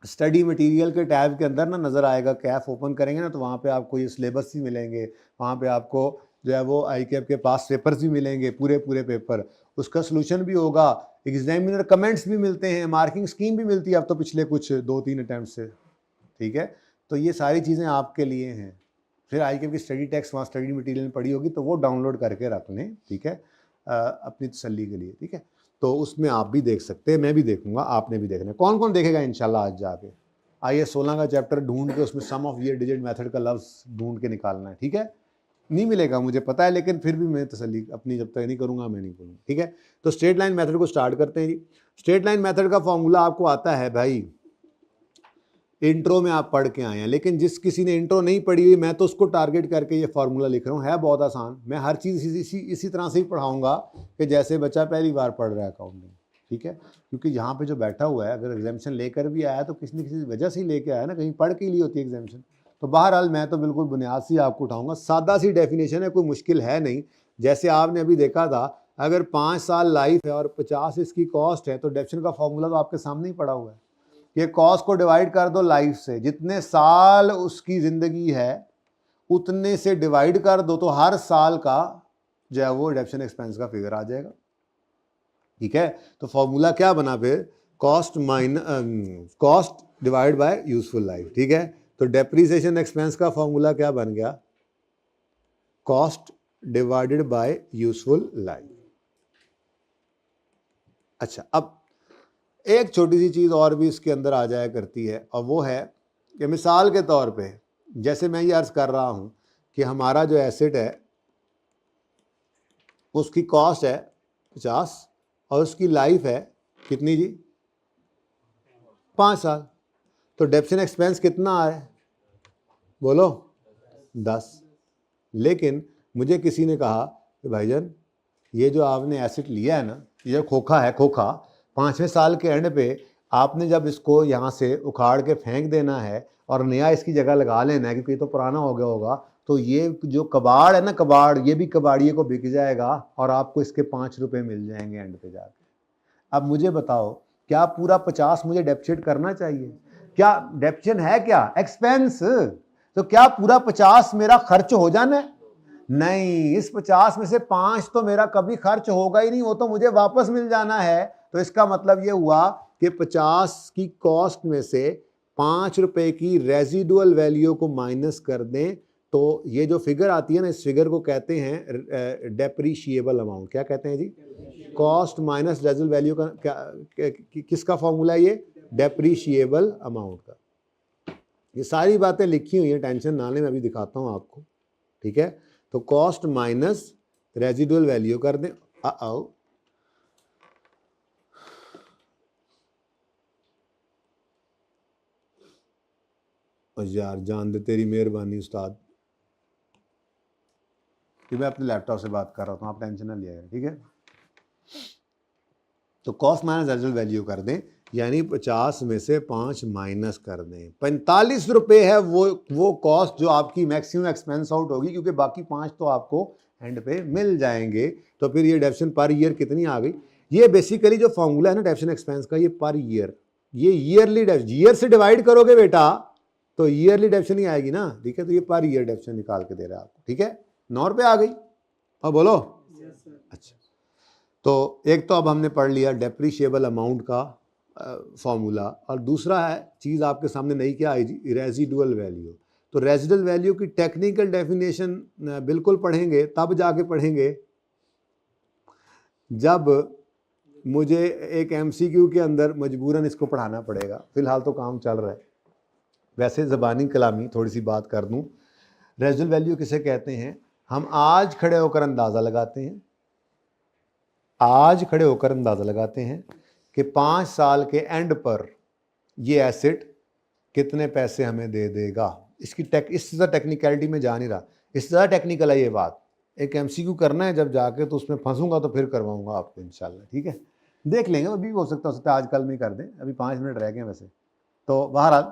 स्टडी मटेरियल के टैब के अंदर ना नज़र आएगा। कैफ ओपन करेंगे ना तो वहाँ पे आपको ये सिलेबस भी मिलेंगे, वहाँ पे आपको जो है वो आई कैप के पास पेपर्स भी मिलेंगे, पूरे पेपर, उसका सोल्यूशन भी होगा, एग्जामिनर कमेंट्स भी मिलते हैं, मार्किंग स्कीम भी मिलती है अब तो पिछले कुछ 2-3 अटैम्प्ट से। ठीक है, तो ये सारी चीज़ें आपके लिए हैं। फिर आई कैप की स्टडी टेक्स्ट वहाँ स्टडी मटेरियल में पड़ी होगी तो वो डाउनलोड करके रख लें, ठीक है, अपनी तसल्ली के लिए। ठीक है, तो उसमें आप भी देख सकते हैं, मैं भी देखूंगा, आपने भी देखना है। कौन कौन देखेगा इंशाल्लाह आज जाके? आइए 16 का चैप्टर ढूंढ के उसमें सम ऑफ ईयर डिजिट मेथड का लफ्ज़ ढूंढ के निकालना है। ठीक है, नहीं मिलेगा मुझे पता है, लेकिन फिर भी मैं तसल्ली अपनी जब तक नहीं करूंगा मैं नहीं करूँगा। ठीक है, तो स्ट्रेट लाइन मेथड को स्टार्ट करते हैं जी। स्ट्रेट लाइन मेथड का फॉर्मूला आपको आता है भाई, इंट्रो में आप पढ़ के आए हैं, लेकिन जिस किसी ने इंट्रो नहीं पढ़ी हुई, मैं तो उसको टारगेट करके ये फार्मूला लिख रहा हूँ। है बहुत आसान, मैं हर चीज़ इसी तरह से ही पढ़ाऊँगा कि जैसे बच्चा पहली बार पढ़ रहा है अकाउंटिंग। ठीक है, क्योंकि यहाँ पे जो बैठा हुआ है अगर एग्जामिशन लेकर भी आया तो किसी न किसी वजह से ही लेके आया ना, कहीं पढ़ के लिए होती है एग्जामिशन। तो बहरहाल मैं तो बिल्कुल बुनियाद से आपको उठाऊँगा, सादा सी डेफिनेशन है, कोई मुश्किल है नहीं। जैसे आपने अभी देखा था, अगर 5 साल लाइफ है और 50 इसकी कॉस्ट है, तो डेफिनेशन का फॉर्मूला तो आपके सामने ही पड़ा हुआ है। ये कॉस्ट को डिवाइड कर दो लाइफ से, जितने साल उसकी ज़िंदगी है उतने से डिवाइड कर दो, तो हर साल का जो है वो रिडक्शन एक्सपेंस का फिगर आ जाएगा। ठीक है, तो फॉर्मूला क्या बना फिर? Cost divide by useful life. ठीक है, तो डेप्रिसिएशन एक्सपेंस का फॉर्मूला क्या बन गया? Cost divided by useful life. अच्छा, अब एक छोटी सी चीज़ और भी इसके अंदर आ जाया करती है, और वो है कि मिसाल के तौर पे जैसे मैं ये अर्ज़ कर रहा हूँ कि हमारा जो एसेट है उसकी कॉस्ट है 50 और उसकी लाइफ है कितनी जी? 5 साल। तो डेप्रिसिएशन एक्सपेंस कितना है? बोलो 10। लेकिन मुझे किसी ने कहा कि भाईजान ये जो आपने एसेट लिया है ना, ये खोखा है, खोखा 5वें साल के एंड पे आपने जब इसको यहाँ से उखाड़ के फेंक देना है और नया इसकी जगह लगा लेना है, क्योंकि ये तो पुराना हो गया होगा, तो ये जो कबाड़ है ना, कबाड़, ये भी कबाड़िए को बिक जाएगा और आपको इसके 5 रुपये मिल जाएंगे एंड पे जाके। अब मुझे बताओ, क्या पूरा 50 मुझे डेप्रिसिएट करना चाहिए? क्या डेप्रिसिएशन है? क्या एक्सपेंस? तो क्या पूरा 50 मेरा खर्च हो जाना है? नहीं, इस 50 में से 5 तो मेरा कभी खर्च होगा ही नहीं, वो तो मुझे वापस मिल जाना है। तो इसका मतलब ये हुआ कि 50 की कॉस्ट में से 5 रुपए की रेजिडुअल वैल्यू को माइनस कर दें, तो ये जो फिगर आती है ना, इस फिगर को कहते हैं डेप्रीशिएबल अमाउंट। क्या कहते हैं जी? कॉस्ट माइनस रेजिडुअल वैल्यू का किसका फॉर्मूला? ये डेप्रीशिएबल अमाउंट का। ये सारी बातें लिखी हुई हैं, टेंशन ना लें, मैं अभी दिखाता हूँ आपको। ठीक है, तो कॉस्ट माइनस रेजिडुअल वैल्यू कर दें। आओ यार, जान दे तेरी मेहरबानी उस्ताद, कि मैं अपने लैपटॉप से बात कर रहा हूँ, आप टेंशन ना लिया करें। ठीक है, तो कॉस्ट माइनस रेजिडुअल वैल्यू कर दें, यानी 50 में से 5 माइनस कर दें। 45 रुपये है वो कॉस्ट जो आपकी मैक्सिमम एक्सपेंस आउट होगी, क्योंकि बाकी 5 तो आपको एंड पे मिल जाएंगे। तो फिर ये डेप्रिसिएशन पर ईयर कितनी आ गई? ये बेसिकली जो फॉर्मूला है ना डेप्रिसिएशन एक्सपेंस का, ये पर ईयर, ये ईयरली ईयर से डिवाइड करोगे बेटा तो ईयरली डेफिनेशन ही आएगी ना, ठीक है। तो ये पर ईयर डेफिनेशन निकाल के दे रहा है आपको, ठीक है। 9 रुपये आ गई। और बोलो अच्छा, तो एक तो अब हमने पढ़ लिया डेप्रिशिएबल अमाउंट का फॉर्मूला, और दूसरा है चीज़ आपके सामने नई क्या आई जी, रेजिडुअल वैल्यू। तो रेजिडुअल वैल्यू की टेक्निकल डेफिनेशन बिल्कुल पढ़ेंगे, तब जाके पढ़ेंगे जब मुझे एक एमसीक्यू के अंदर मजबूरन इसको पढ़ाना पड़ेगा। फिलहाल तो काम चल रहा है। वैसे ज़बानी कलामी थोड़ी सी बात कर दूं, रेजिडुअल वैल्यू किसे कहते हैं? हम आज खड़े होकर अंदाज़ा लगाते हैं, आज खड़े होकर अंदाज़ा लगाते हैं कि 5 साल के एंड पर ये एसेट कितने पैसे हमें दे देगा। इसकी इससे ज़्यादा टेक्निकलिटी में जा नहीं रहा, इससे ज़्यादा टेक्निकल है ये बात। एक एमसीक्यू करना है जब जाके, तो उसमें फंसूंगा तो फिर करवाऊंगा आपको इंशाल्लाह, ठीक है। देख लेंगे, अभी हो सकता है आज कल में कर दें, अभी 5 मिनट रह गए वैसे। तो बहरहाल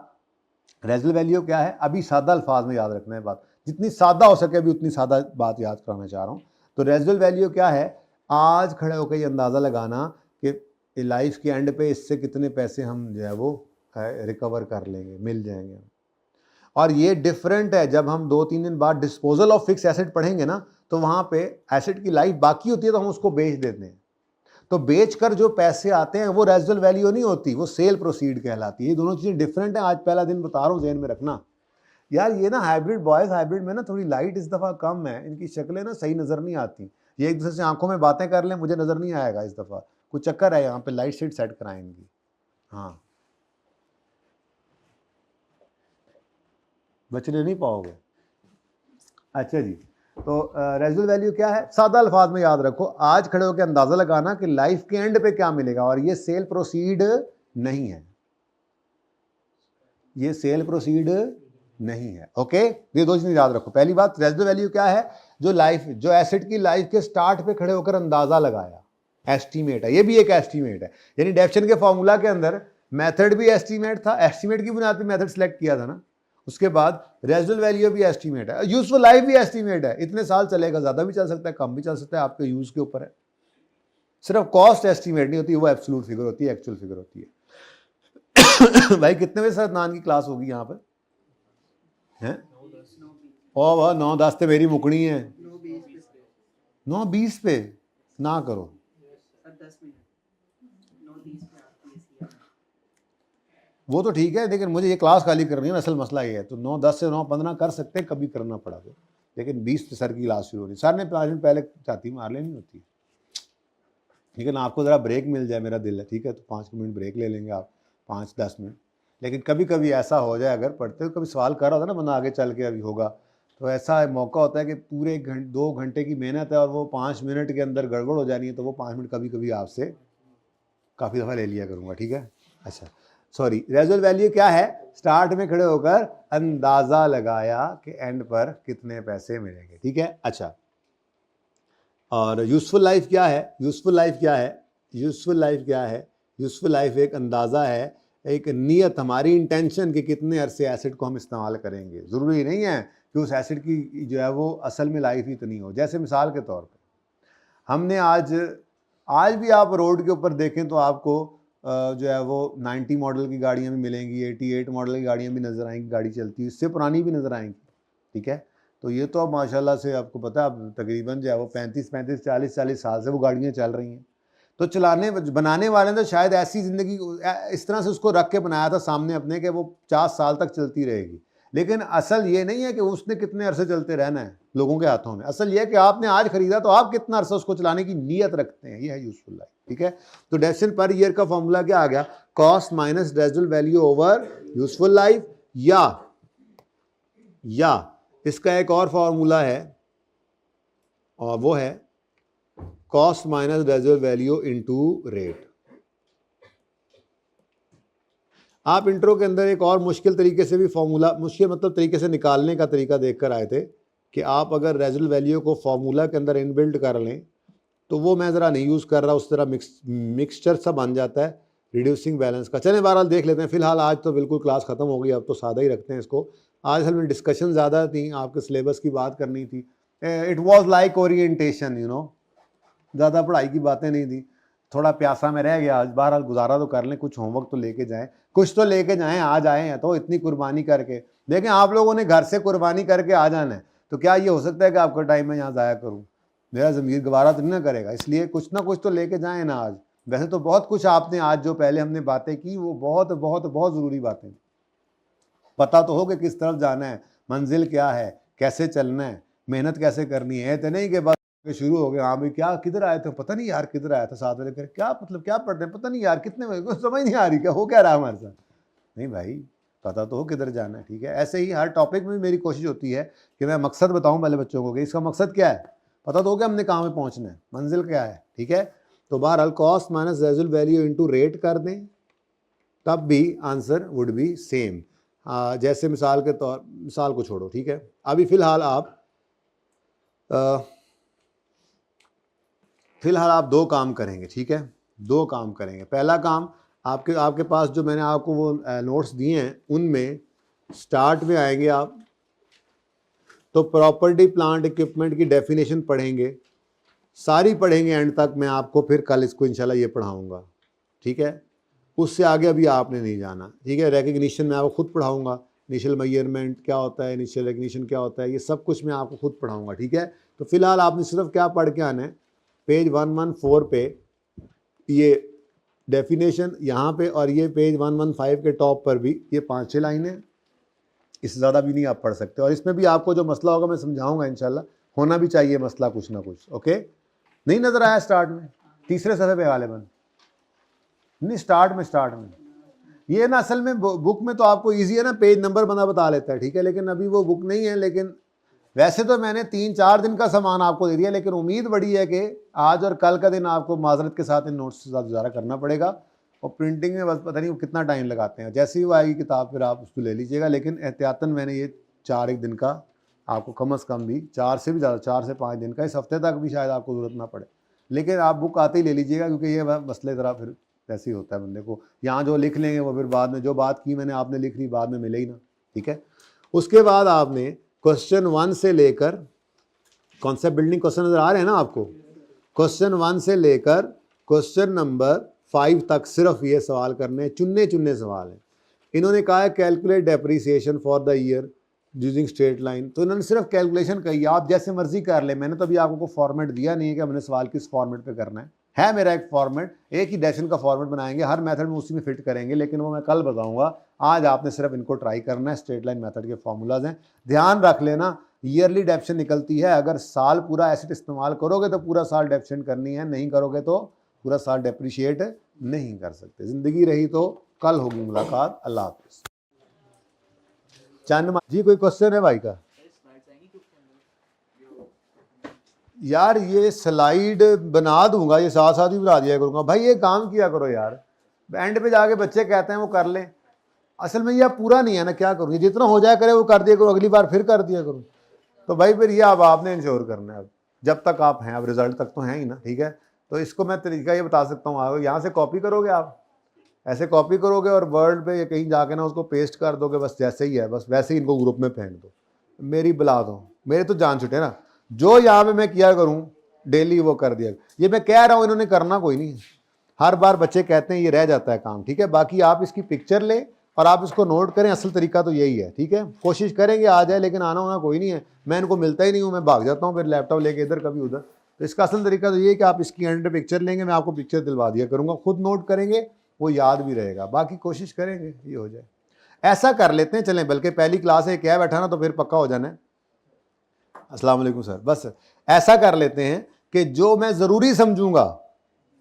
रेजिडुअल वैल्यू क्या है, अभी सादा अल्फाज में याद रखना है बात, जितनी सादा हो सके अभी उतनी सादा बात याद कराना चाह रहा हूँ। तो रेजिडुअल वैल्यू क्या है? आज खड़े होकर ये अंदाज़ा लगाना कि लाइफ के एंड पे इससे कितने पैसे हम जो है वो रिकवर कर लेंगे, मिल जाएंगे। और ये डिफरेंट है, जब हम 2-3 दिन बाद डिस्पोजल ऑफ फिक्स एसेट पढ़ेंगे ना, तो वहाँ पे एसेट की लाइफ बाकी होती है तो हम उसको बेच देते हैं। तो बेचकर जो पैसे आते हैं वो रेजिडुअल वैल्यू नहीं होती, वो सेल प्रोसीड कहलाती है। ये दोनों चीज़ें डिफरेंट है। आज पहला दिन बता रहा हूँ, ज़हन में रखना यार। ये ना हाइब्रिड बॉयज़ हाइब्रिड में ना थोड़ी लाइट इस दफ़ा कम है, इनकी शक्लें ना सही नज़र नहीं आती। ये एक दूसरे से आंखों में बातें कर लें, मुझे नज़र नहीं आएगा इस दफ़ा, कुछ चक्कर है यहाँ पे, लाइट शीट सेट कराएं इनकी। हाँ, बचने नहीं पाओगे। अच्छा जी, तो रेजिडुअल वैल्यू क्या है? सादा अल्फाज में याद रखो, आज खड़े होकर अंदाजा लगाना कि लाइफ के एंड पे क्या मिलेगा। और ये सेल प्रोसीड नहीं है, ये सेल प्रोसीड नहीं है। ओके, ये दो चीजें याद रखो। पहली बात, रेजिडुअल वैल्यू क्या है? जो एसेट की लाइफ के स्टार्ट पे खड़े होकर अंदाजा लगाया, एस्टीमेट है। ये भी एक एस्टीमेट है, यानी डेफिनेशन के फॉर्मूला के अंदर मेथड भी एस्टीमेट था, एस्टीमेट की बुनियाद पे मेथड सेलेक्ट किया था ना। उसके बाद रेजिडुअल वैल्यू भी एस्टीमेट है, यूजफुल लाइफ भी एस्टीमेट है। इतने साल चलेगा, ज़्यादा भी चल सकता है, कम भी चल सकता है, आपके यूज़ के ऊपर है। सिर्फ कॉस्ट एस्टीमेट नहीं होती, वो एब्सोल्यूट फिगर होती है, एक्चुअल फिगर होती है। भाई कितने बजे अदनान की क्लास होगी यहाँ पर? हैं? ओ वाह, 9:10 पे मेरी मुकनी है। 9:20 पे ना करो, वो तो ठीक है, लेकिन मुझे ये क्लास खाली करनी है, असल मसला ये है। तो 9:10 से 9:15 कर सकते हैं, कभी करना पड़ा तो, लेकिन 20 से सर की क्लास शुरू हो रही। सर ने 5 मिनट पहले चाहती मार लेनी होती है, लेकिन आपको ज़रा ब्रेक मिल जाए, मेरा दिल है, ठीक है। तो 5 मिनट ब्रेक ले लेंगे आप, 5-10 मिनट। लेकिन कभी कभी ऐसा हो जाए, अगर पढ़ते हुए कभी सवाल कर रहा होता ना बंदा, आगे चल के अभी होगा, तो ऐसा मौका होता है कि पूरे 2 घंटे की मेहनत है और वो 5 मिनट के अंदर गड़बड़ हो जानी है, तो वो 5 मिनट कभी कभी आपसे काफ़ी दफ़ा ले लिया करूँगा, ठीक है। अच्छा, सॉरी, रेजिडुअल वैल्यू क्या है? स्टार्ट में खड़े होकर अंदाजा लगाया कि एंड पर कितने पैसे मिलेंगे, ठीक है। अच्छा, और यूजफुल लाइफ क्या है? यूजफुल लाइफ क्या है? यूजफुल लाइफ क्या है? यूजफुल लाइफ एक अंदाज़ा है, एक नीयत, हमारी इंटेंशन कि कितने अरसे एसिड को हम इस्तेमाल करेंगे। ज़रूरी नहीं है कि उस एसिड की जो है वो असल में लाइफ ही इतनी हो। जैसे मिसाल के तौर पर हमने आज भी आप रोड के ऊपर देखें तो आपको जो है वो 90 मॉडल की गाड़ियाँ भी मिलेंगी, 88 मॉडल की गाड़ियाँ भी नज़र आएंगी, गाड़ी चलती है, इससे पुरानी भी नज़र आएंगी, ठीक है। तो ये तो अब माशाल्लाह से आपको पता है, अब तकरीबन जो है वो 35-35, 40-40 साल से वो गाड़ियाँ चल रही हैं। तो बनाने वाले ने तो शायद ऐसी ज़िंदगी इस तरह से उसको रख के बनाया था सामने अपने कि वो 50 साल तक चलती रहेगी। लेकिन असल ये नहीं है कि उसने कितने अरसे चलते रहना है लोगों के हाथों में। असल ये है कि आपने आज खरीदा तो आप कितना अरसा उसको चलाने की नीयत रखते हैं, ये है यूजफुल लाइफ, ठीक है। तो डेफिनेशन पर ईयर का फॉर्मूला क्या आ गया? Cost minus residual value over useful life, या इसका एक और फॉर्मूला है और वो है cost minus residual value into rate. आप इंट्रो के अंदर एक और मुश्किल तरीके से भी फॉर्मूला, मुश्किल मतलब तरीके से निकालने का तरीका देखकर आए थे कि आप अगर रेजिडुअल वैल्यू को फॉर्मूला के अंदर इनबिल्ट कर लें, तो वो मैं ज़रा नहीं यूज़ कर रहा, उस तरह मिक्सचर सा बन जाता है रिड्यूसिंग बैलेंस का। चलें बहरहाल देख लेते हैं। फिलहाल आज तो बिल्कुल क्लास ख़त्म हो गई, अब तो सादा ही रखते हैं इसको। आज हमें डिस्कशन ज़्यादा थी, आपके सिलेबस की बात करनी थी। इट वॉज लाइक ओरिएंटेशन, ज़्यादा पढ़ाई की बातें नहीं थी। थोड़ा प्यासा में रह गया, आज बहरहाल गुजारा तो कर लें, कुछ होमवर्क तो लेके जाएं, कुछ तो लेके जाएं, आज आए हैं तो इतनी कुर्बानी करके। देखें आप लोगों ने घर से कुर्बानी करके आ जाना है, तो क्या ये हो सकता है कि आपका टाइम मैं यहाँ ज़ाया करूँ? मेरा ज़मीर गवारा तो नहीं ना करेगा, इसलिए कुछ ना कुछ तो लेके जाएं ना आज। वैसे तो बहुत कुछ आपने आज जो पहले हमने बातें की वो बहुत बहुत बहुत ज़रूरी बातें, पता तो हो कि किस तरफ जाना है, मंजिल क्या है, कैसे चलना है, मेहनत कैसे करनी है। तो नहीं कि बस शुरू हो गया, हाँ भाई क्या किधर आए थे, पता नहीं यार किधर आया था, साथ वाले कर क्या मतलब क्या पढ़ रहे हैं, पता नहीं यार कितने बजे को, समझ नहीं आ रही क्या हो क्या रहा है हमारे साथ। नहीं भाई, पता तो हो किधर जाना है, ठीक है। ऐसे ही हर टॉपिक में मेरी कोशिश होती है कि मैं मकसद बताऊं पहले बच्चों को कि इसका मकसद क्या है, पता तो हो कि हमने कहाँ में पहुंचना है, मंजिल क्या है, ठीक है। तो बहरहाल cost minus रेजुअल value into rate कर दें, तब भी आंसर वुड बी सेम। जैसे मिसाल के तौर, मिसाल को छोड़ो, ठीक है। अभी फ़िलहाल आप दो काम करेंगे, ठीक है, दो काम करेंगे। पहला काम, आपके पास जो मैंने आपको वो नोट्स दिए हैं उनमें स्टार्ट में आएंगे आप, तो प्रॉपर्टी प्लांट इक्विपमेंट की डेफिनेशन पढ़ेंगे, सारी पढ़ेंगे एंड तक। मैं आपको फिर कल इसको इंशाल्लाह ये पढ़ाऊँगा, ठीक है। उससे आगे अभी आपने नहीं जाना, ठीक है। रिकग्निशन मैं आपको खुद पढ़ाऊँगा, इनिशियल मेजरमेंट क्या होता है, इनिशियल रिकग्निशन क्या होता है, ये सब कुछ मैं आपको खुद पढ़ाऊँगा, ठीक है। तो फिलहाल आपने सिर्फ क्या पढ़ के आना है, पेज 114 पे ये डेफिनेशन यहाँ पे, और ये पेज 115 के टॉप पर भी ये 5-6 लाइनें, इससे ज़्यादा भी नहीं आप पढ़ सकते। और इसमें भी आपको जो मसला होगा मैं समझाऊंगा इंशाल्लाह, होना भी चाहिए मसला कुछ ना कुछ, ओके। नहीं नज़र आया स्टार्ट में, तीसरे सफ़े पे गालिबन नहीं, स्टार्ट में ये ना असल में बुक में तो आपको ईजी है ना, पेज नंबर बंदा बता लेता है, ठीक है, लेकिन अभी वो बुक नहीं है। लेकिन वैसे तो मैंने 3-4 दिन का सामान आपको दे दिया, लेकिन उम्मीद बड़ी है कि आज और कल का दिन आपको माजरत के साथ इन नोट्स के साथ गुजारा करना पड़ेगा, और प्रिंटिंग में बस पता नहीं वो कितना टाइम लगाते हैं। जैसे ही वो आएगी किताब फिर आप उसको ले लीजिएगा, लेकिन एहतियातन मैंने ये 4 दिन का आपको कम अज़ कम भी 4 से भी ज़्यादा 4 से 5 दिन का, इस हफ्ते तक भी शायद आपको ज़रूरत ना पड़े, लेकिन आप बुक आते ही ले लीजिएगा, क्योंकि ये मसले ज़रा फिर ऐसे ही होता है बंदे को, यहाँ जो लिख लेंगे वो फिर बाद में जो बात की मैंने आपने लिख ली, बाद में मिले ही ना, ठीक है। उसके बाद आपने क्वेश्चन 1 से लेकर, कॉन्सेप्ट बिल्डिंग क्वेश्चन नजर आ रहे हैं ना आपको, क्वेश्चन 1 से लेकर क्वेश्चन नंबर 5 तक सिर्फ ये सवाल करने, चुन्ने सवाल हैं। इन्होंने कहा है calculate depreciation for the year using straight line, तो इन्होंने सिर्फ कैलकुलेशन कही, आप जैसे मर्जी कर ले। मैंने तो अभी आपको फॉर्मेट दिया नहीं है कि हमने सवाल किस फॉर्मेट पे करना है मेरा एक फॉर्मेट, एक ही डेफिनेशन का फॉर्मेट बनाएंगे, हर मेथड में उसी में फिट करेंगे, लेकिन वो मैं कल बताऊंगा। आज आपने सिर्फ इनको ट्राई करना है, स्ट्रेट लाइन मेथड के फॉर्मूलाज हैं, ध्यान रख लेना। ईयरली डेफिनेशन निकलती है, अगर साल पूरा एसेट इस्तेमाल करोगे तो पूरा साल डेफिनेशन करनी है, नहीं करोगे तो पूरा साल डेप्रिशिएट नहीं कर सकते। ज़िंदगी रही तो कल होगी मुलाकात। अल्लाह हाफ़िज़। चंद जी कोई क्वेश्चन है भाई का? यार ये स्लाइड बना दूंगा, ये साथ साथ ही बना दिया करूंगा भाई, ये काम किया करो यार, एंड पे जाके बच्चे कहते हैं वो कर लें, असल में ये पूरा नहीं है ना, क्या करूँ, जितना हो जाए करे वो कर दिया करो, अगली बार फिर कर दिया करूँ। तो भाई फिर ये अब आपने इंश्योर करना है, अब जब तक आप हैं, अब रिजल्ट तक तो हैं ही ना, ठीक है। तो इसको मैं तरीका ये बता सकता हूँ, यहाँ से कॉपी करोगे आप, ऐसे कॉपी करोगे और वर्ड पे या कहीं जाके ना उसको पेस्ट कर दोगे, बस जैसे ही है बस वैसे ही इनको ग्रुप में फेंक दो, मेरी बुला दो, मेरे तो जान छुटे ना। जो यहाँ पे मैं किया करूँ डेली वो कर दिया, ये मैं कह रहा हूँ, इन्होंने करना कोई नहीं है, हर बार बच्चे कहते हैं ये रह जाता है काम, ठीक है। बाकी आप इसकी पिक्चर लें और आप इसको नोट करें, असल तरीका तो यही है, ठीक है। कोशिश करेंगे आ जाए, लेकिन आना होना कोई नहीं है, मैं इनको मिलता ही नहीं हूँ, मैं भाग जाता हूँ फिर लैपटॉप लेके इधर कभी उधर। तो इसका असल तरीका तो ये है कि आप इसकी एंड पिक्चर लेंगे, मैं आपको पिक्चर दिलवा दिया करूँगा, खुद नोट करेंगे, वो याद भी रहेगा, बाकी कोशिश करेंगे ये हो जाए। ऐसा कर लेते हैं चलें, बल्कि पहली क्लास है क्या बैठा ना, तो फिर पक्का हो जाना है। अस्सलाम वालेकुम सर, बस ऐसा कर लेते हैं कि जो मैं ज़रूरी समझूंगा,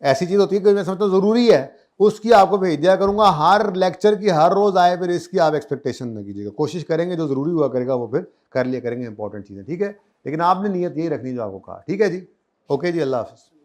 ऐसी चीज़ होती है कि मैं समझता हूँ ज़रूरी है, उसकी आपको भेज दिया करूंगा, हर लेक्चर की हर रोज़ आए, फिर इसकी आप एक्सपेक्टेशन न कीजिएगा, कोशिश करेंगे जो ज़रूरी हुआ करेगा वो फिर कर लिया करेंगे इंपॉर्टेंट चीज़ें, ठीक है। लेकिन आपने नीयत यही रखनी जो आपको कहा, ठीक है जी। ओके जी, अल्लाह हाफ़िज़।